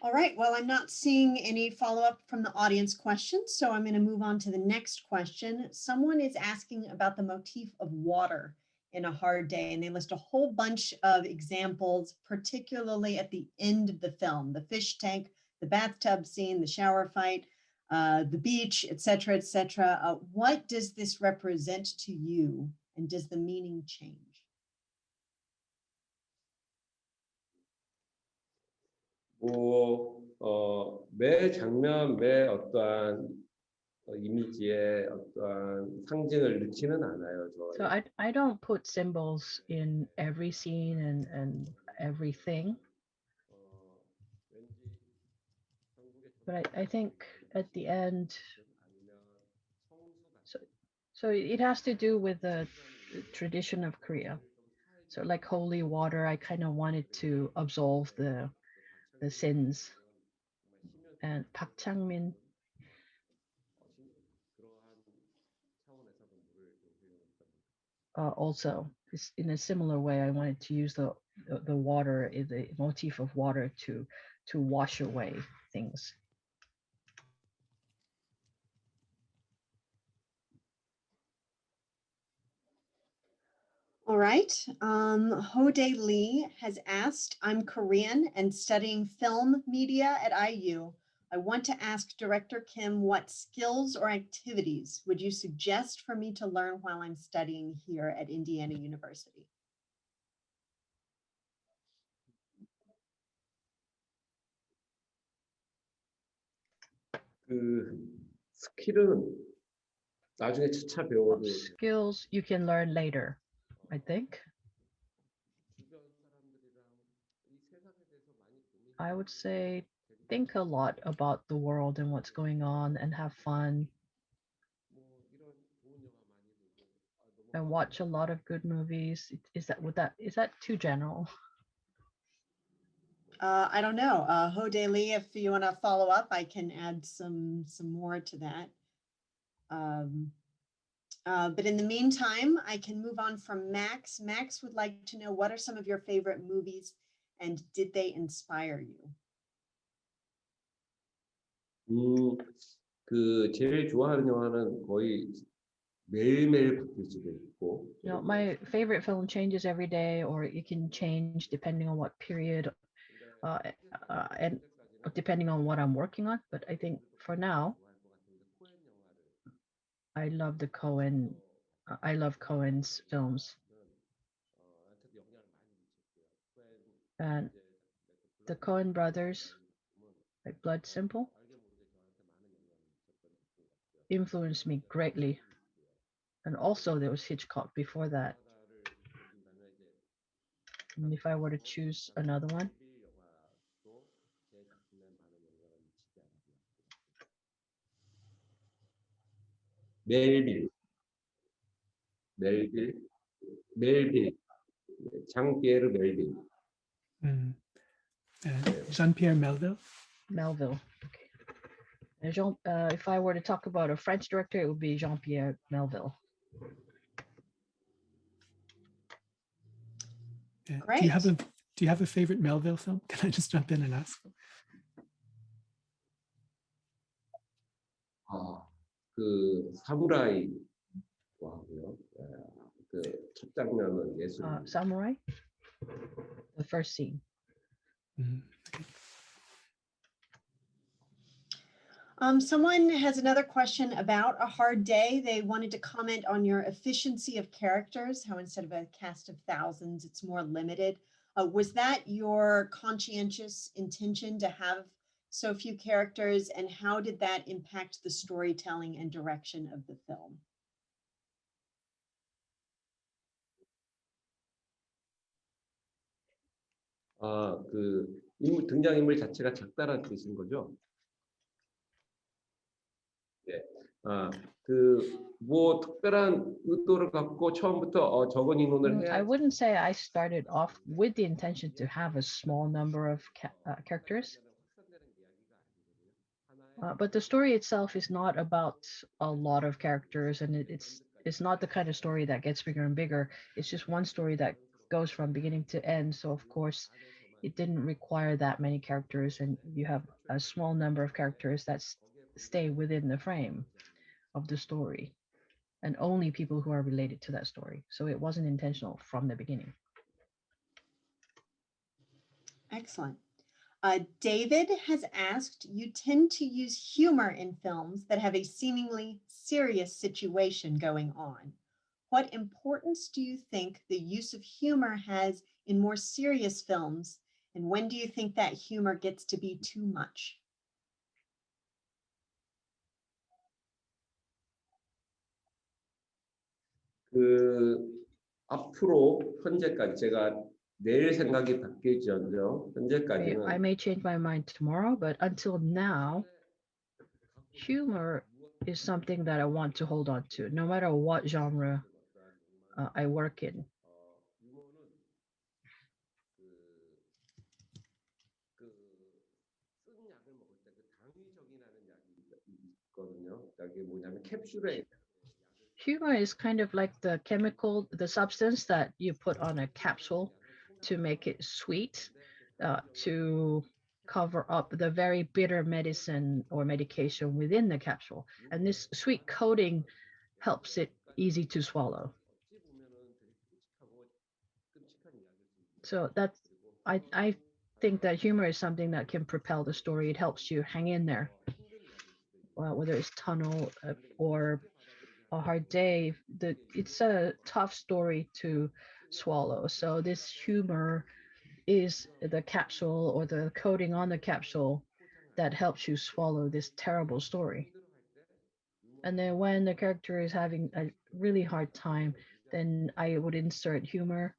All right, well, I'm not seeing any follow-up from the audience questions, so I'm going to move on to the next question. Someone is asking about the motif of water in A Hard Day, and they list a whole bunch of examples, particularly at the end of the film, the fish tank, the bathtub scene, the shower fight, the beach, etc., etc. What does this represent to you, and does the meaning change? 매 장면, 매 어떠한 이미지에 어떠한 상징을 넣지는 않아요. So I don't put symbols in every scene and everything. But I think at the end, so it has to do with the tradition of Korea. So like holy water, I kind of wanted to absolve the sins. And Park Chang-min, also in a similar way, I wanted to use the water, the motif of water to wash away things. All right. Hode Lee has asked, I'm Korean and studying film media at IU. I want to ask Director Kim, what skills or activities would you suggest for me to learn while I'm studying here at Indiana University? 스킬은 나중에 차차 배워도 skills you can learn later, I think. I would say think a lot about the world and what's going on and have fun. And watch a lot of good movies. Is that too general? I don't know. Hode Lee, if you want to follow up, I can add some more to that. But in the meantime, I can move on from Max. Max would like to know, what are some of your favorite movies and did they inspire you? 제일 좋아하는 영화는 거의 매일매일 바뀔 수도 있고. You know, my favorite film changes every day, or it can change depending on what period, and depending on what I'm working on. But I think for now, I love Cohen's films. And the Cohen brothers, like Blood Simple, influenced me greatly. And also there was Hitchcock before that. And if I were to choose another one, 멜빌, 장피에르 멜빌. Jean-Pierre Melville. Melville. Okay. And if I were to talk about a French director, it would be Jean-Pierre Melville. Great. Do you have a favorite Melville film? Can I just jump in and ask? 사무라이 좋아하고요. 첫 장면은 예술. Samurai, the first scene. Okay. Someone has another question about A Hard Day. They wanted to comment on your efficiency of characters, how instead of a cast of thousands, it's more limited. Was that your conscientious intention to have so few characters, and how did that impact the storytelling and direction of the film? 등장인물 자체가 작다라는 뜻인 거죠? 네. 뭐 특별한 의도를 갖고 처음부터 적은 인원을 해야. I wouldn't say I started off with the intention to have a small number of characters. But the story itself is not about a lot of characters, and it's not the kind of story that gets bigger and bigger. It's just one story that goes from beginning to end. So of course, it didn't require that many characters, and you have a small number of characters that stay within the frame of the story. and only people who are related to that story. So it wasn't intentional from the beginning. Excellent. David has asked, you tend to use humor in films that have a seemingly serious situation going on. What importance do you think the use of humor has in more serious films? And when do you think that humor gets to be too much? 앞으로 현재까지 제가 내일 생각이 바뀔지언정 I 현재까지는 may change my mind tomorrow, but until now, humor is something that I want to hold on to, no matter what genre I work in. 쓴 약을 먹을 때 그 당위적이라는 약이 있거든요. 그게 뭐냐면 캡슐에 Humor is kind of like the chemical, the substance that you put on a capsule to make it sweet, to cover up the very bitter medicine or medication within the capsule. And this sweet coating helps it easy to swallow. So that's, I think that humor is something that can propel the story. It helps you hang in there. Whether it's tunnel or a hard day, it's a tough story to swallow. So this humor is the capsule or the coating on the capsule that helps you swallow this terrible story. And then when the character is having a really hard time, then I would insert humor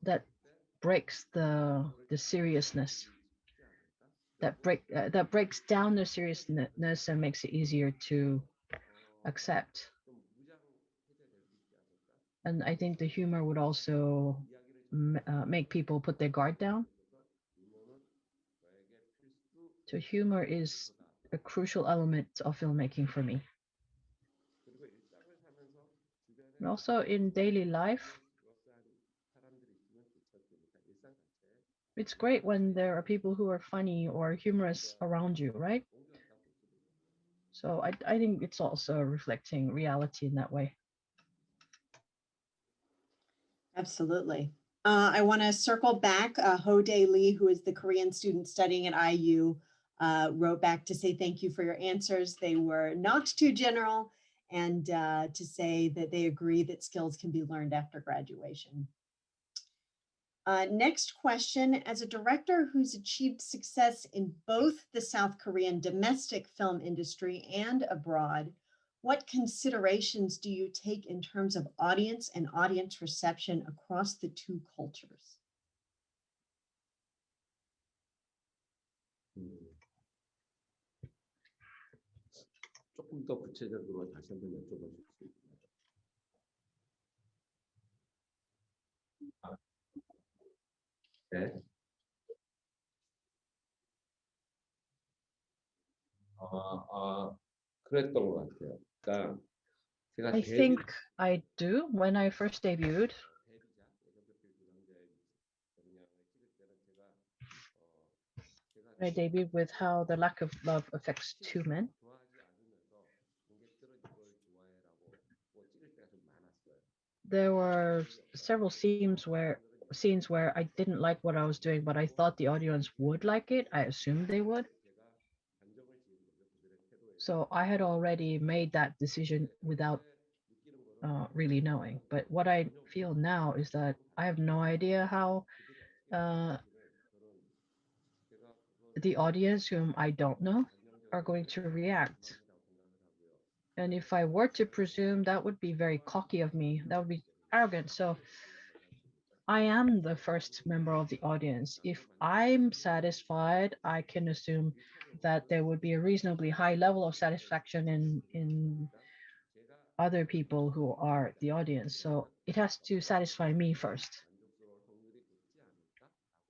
that breaks the seriousness, that breaks down the seriousness and makes it easier to accept. And I think the humor would also make people put their guard down. So humor is a crucial element of filmmaking for me. And also in daily life, it's great when there are people who are funny or humorous around you, right? So I think it's also reflecting reality in that way. Absolutely. I want to circle back. Ho-dae Lee, who is the Korean student studying at IU, wrote back to say thank you for your answers. They were not too general, and to say that they agree that skills can be learned after graduation. Next question, as a director who's achieved success in both the South Korean domestic film industry and abroad, what considerations do you take in terms of audience and audience reception across the two cultures? 조금 더 구체적으로 다시 한번 여쭤봐 주세요. 네. 그랬던 것 같아요. 그러니까 제가 I think I do. When I first debuted, I debuted with How the Lack of Love Affects Two Men. There were several scenes where I didn't like what I was doing, but I thought the audience would like it. I assumed they would. So I had already made that decision without really knowing. But what I feel now is that I have no idea how the audience, whom I don't know, are going to react. And if I were to presume, that would be very cocky of me. That would be arrogant. So I am the first member of the audience. If I'm satisfied, I can assume that there would be a reasonably high level of satisfaction in other people who are the audience. So it has to satisfy me first.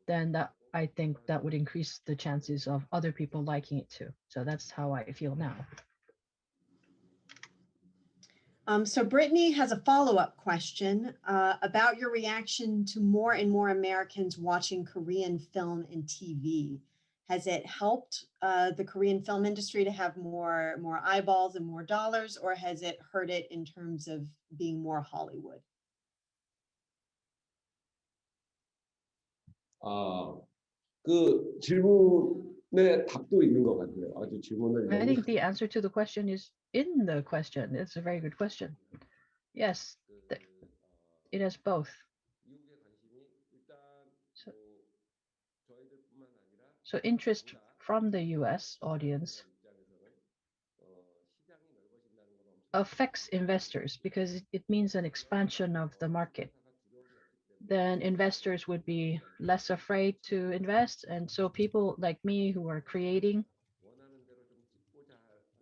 Then that, I think that would increase the chances of other people liking it too. So that's how I feel now. So Brittany has a follow-up question about your reaction to more and more Americans watching Korean film and TV. Has it helped the Korean film industry to have more eyeballs and more dollars, or has it hurt it in terms of being more Hollywood? 그 질문에 답도 있는 것 같아요. 아주 질문을 I think the answer to the question is in the question. It's a very good question. Yes, it has both. So interest from the US audience affects investors because it means an expansion of the market. Then investors would be less afraid to invest. And so people like me who are creating,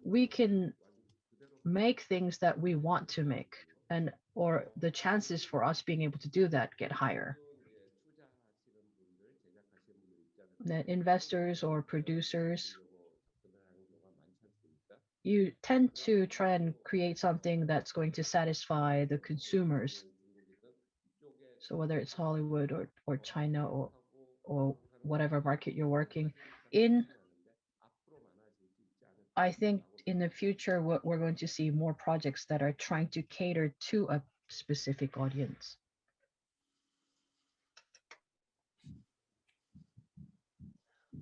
we can make things that we want to make, and or the chances for us being able to do that get higher. The investors or producers, you tend to try and create something that's going to satisfy the consumers. So whether it's Hollywood or China or whatever market you're working in, I think in the future we're going to see more projects that are trying to cater to a specific audience.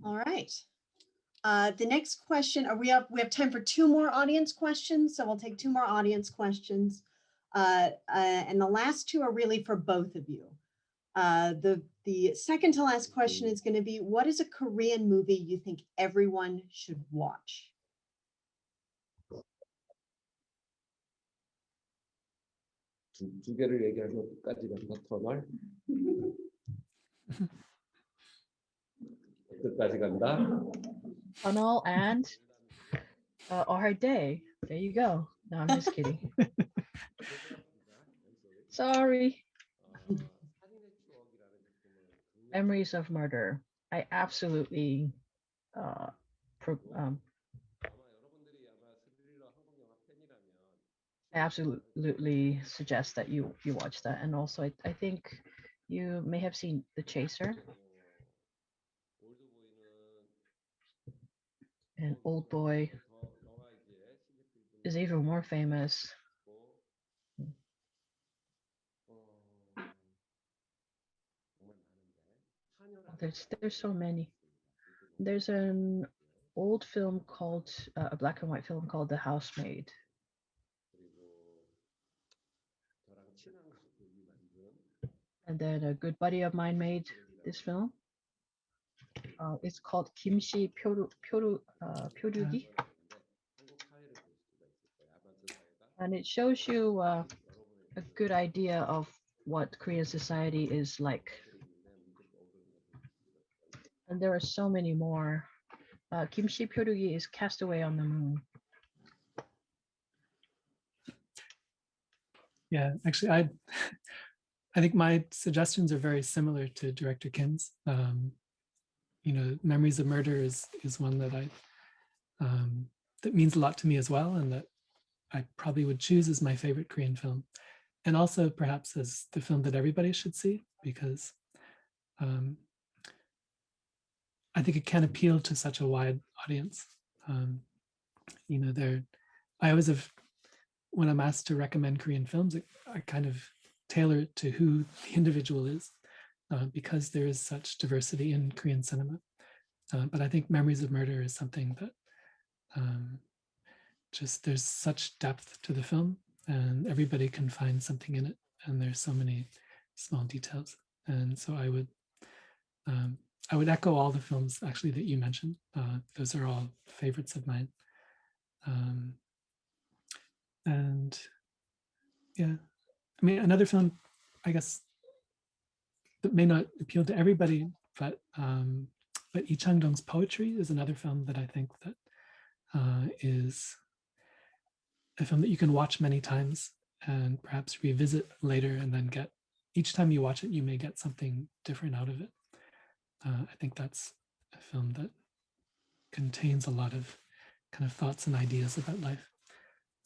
All right. The next question, we have time for 2 more audience questions, so we'll take 2 more audience questions. And the last 2 are really for both of you. The second to last question is going to be, what is a Korean movie you think everyone should watch? 두 개를 얘기하면 끝까지 간다. 터널. 끝까지 간다. Tunnel and A Hard Day. There you go. No, I'm just kidding. Sorry. Memories of Murder. I absolutely suggest that you watch that. And also I think you may have seen The Chaser and Old Boy is even more famous. There's so many. There's an old film called a black and white film called The Housemaid. And then a good buddy of mine made this film. It's called Kimshi Pyorugi. And it shows you a good idea of what Korean society is like. And there are so many more. Kimshi Pyorugi is Castaway on the Moon. Yeah, actually, I think my suggestions are very similar to Director Kim's. You know, Memories of Murder is one that that means a lot to me as well, and that I probably would choose as my favorite Korean film, and also perhaps as the film that everybody should see, because I think it can appeal to such a wide audience. You know, I always have, when I'm asked to recommend Korean films, I kind of tailor it to who the individual is, because there is such diversity in Korean cinema. But I think Memories of Murder is something that just there's such depth to the film, and everybody can find something in it, and there's so many small details. And so I would echo all the films actually that you mentioned. Those are all favorites of mine. And yeah, I mean, another film, I guess, that may not appeal to everybody, but Ichangdong's Poetry is another film that I think that is a film that you can watch many times and perhaps revisit later, and then each time you watch it, you may get something different out of it. I think that's a film that contains a lot of kind of thoughts and ideas about life.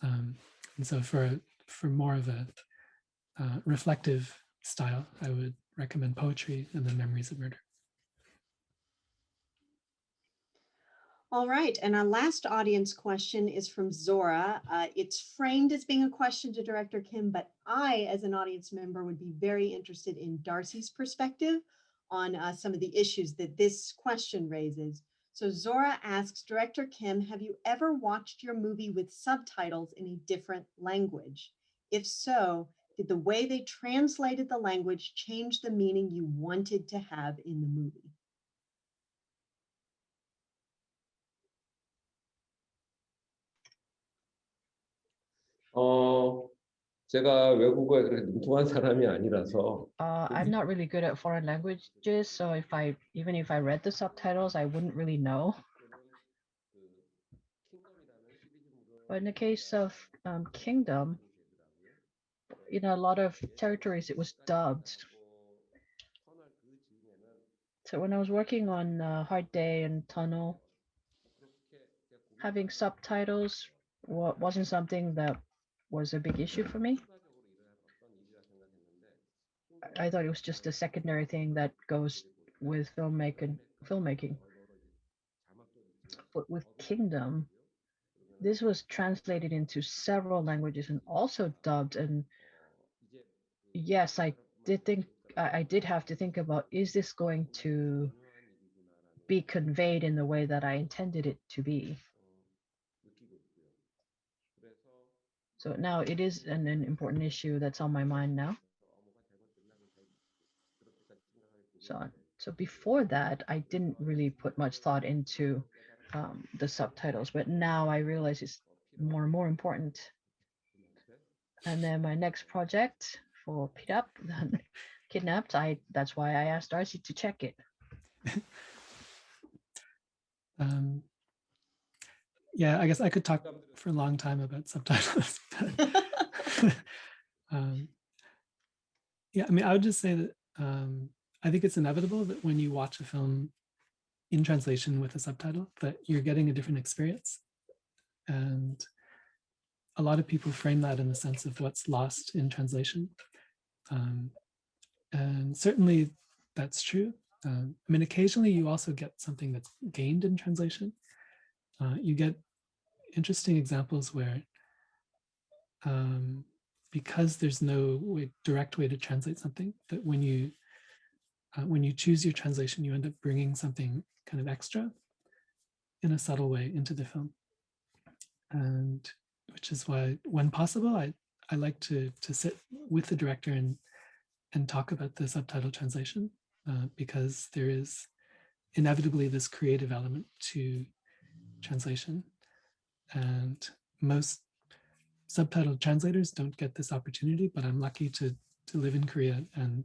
And so for more of a reflective style, I would recommend Poetry and then Memories of Murder. All right, and our last audience question is from Zora. It's framed as being a question to Director Kim, but I, as an audience member, would be very interested in Darcy's perspective on some of the issues that this question raises. So Zora asks, Director Kim, have you ever watched your movie with subtitles in a different language? If so, did the way they translated the language change the meaning you wanted to have in the movie? 제가 외국어에 그렇게 능통한 사람이 아니라서 I'm not really good at foreign languages, so even if I read the subtitles, I wouldn't really know. But in the case of Kingdom, in a lot of territories, it was dubbed. So when I was working on Hard Day and Tunnel, having subtitles wasn't something that was a big issue for me. I thought it was just a secondary thing that goes with filmmaking. But with Kingdom, this was translated into several languages and also dubbed. And yes, I did have to think about, is this going to be conveyed in the way that I intended it to be? So now it is an important issue that's on my mind now. So before that, I didn't really put much thought into the subtitles, but now I realize it's more and more important. And then my next project for Pick-up, Kidnapped, that's why I asked Darcy to check it. Yeah, I guess I could talk for a long time about subtitles. Yeah, I mean, I would just say that I think it's inevitable that when you watch a film in translation with a subtitle, that you're getting a different experience. And a lot of people frame that in the sense of what's lost in translation. And certainly that's true. I mean, occasionally you also get something that's gained in translation. You get interesting examples where because there's no direct way to translate something, that when you choose your translation, you end up bringing something kind of extra in a subtle way into the film. And which is why, when possible, I like to sit with the director and talk about the subtitle translation, because there is inevitably this creative element to translation. And most subtitle translators don't get this opportunity, but I'm lucky to live in Korea and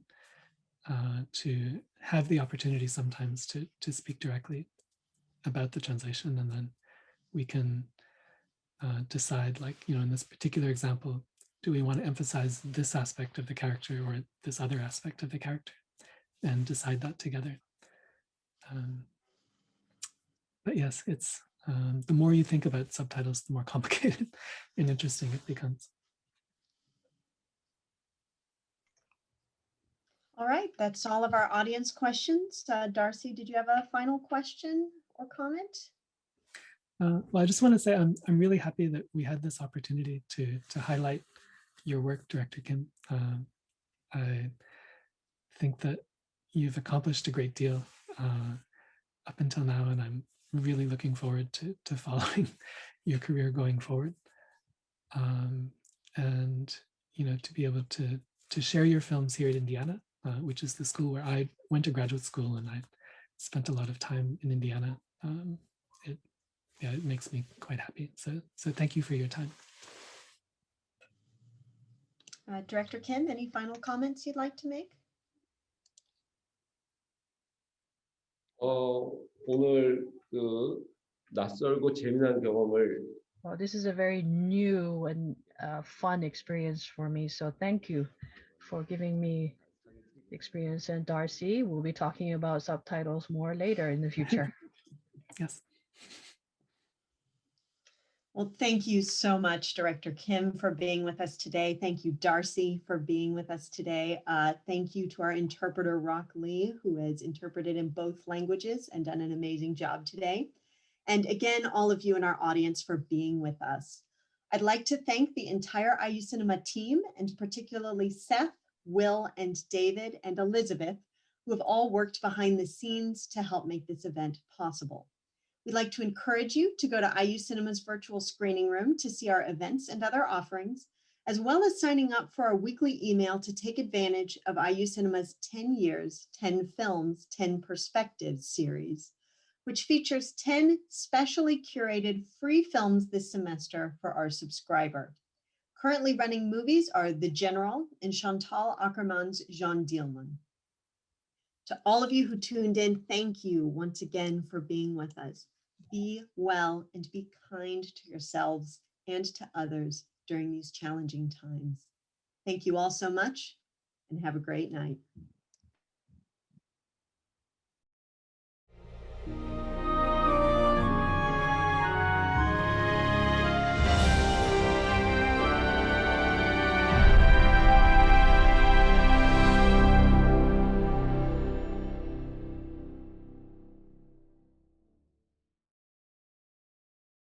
to have the opportunity sometimes to speak directly about the translation, and then we can decide, like, in this particular example, do we want to emphasize this aspect of the character or this other aspect of the character, and decide that together. But yes, it's the more you think about subtitles, the more complicated and interesting it becomes. All right, that's all of our audience questions. Darcy, did you have a final question or comment? Well, I just want to say I'm really happy that we had this opportunity to highlight your work, Director Kim. I think that you've accomplished a great deal up until now, and I'm really looking forward to following your career going forward. And to be able to share your films here at Indiana, which is the school where I went to graduate school, and I spent a lot of time in Indiana. It makes me quite happy. So thank you for your time. Director Kim, any final comments you'd like to make? 오늘 낯설고 재미난 경험을. Well, this is a very new and fun experience for me. So thank you for giving me experience. And Darcy, we'll be talking about subtitles more later in the future. Yes. Well, thank you so much, Director Kim, for being with us today. Thank you, Darcy, for being with us today. Thank you to our interpreter, Rock Lee, who has interpreted in both languages and done an amazing job today. And again, all of you in our audience for being with us. I'd like to thank the entire IU Cinema team, and particularly Seth, Will, and David, and Elizabeth, who have all worked behind the scenes to help make this event possible. We'd like to encourage you to go to IU Cinema's virtual screening room to see our events and other offerings, as well as signing up for our weekly email to take advantage of IU Cinema's 10 Years, 10 Films, 10 Perspectives series, which features 10 specially curated free films this semester for our subscriber. Currently running movies are The General and Chantal Akerman's Jean Dielman. To all of you who tuned in, thank you once again for being with us. Be well and be kind to yourselves and to others during these challenging times. Thank you all so much and have a great night.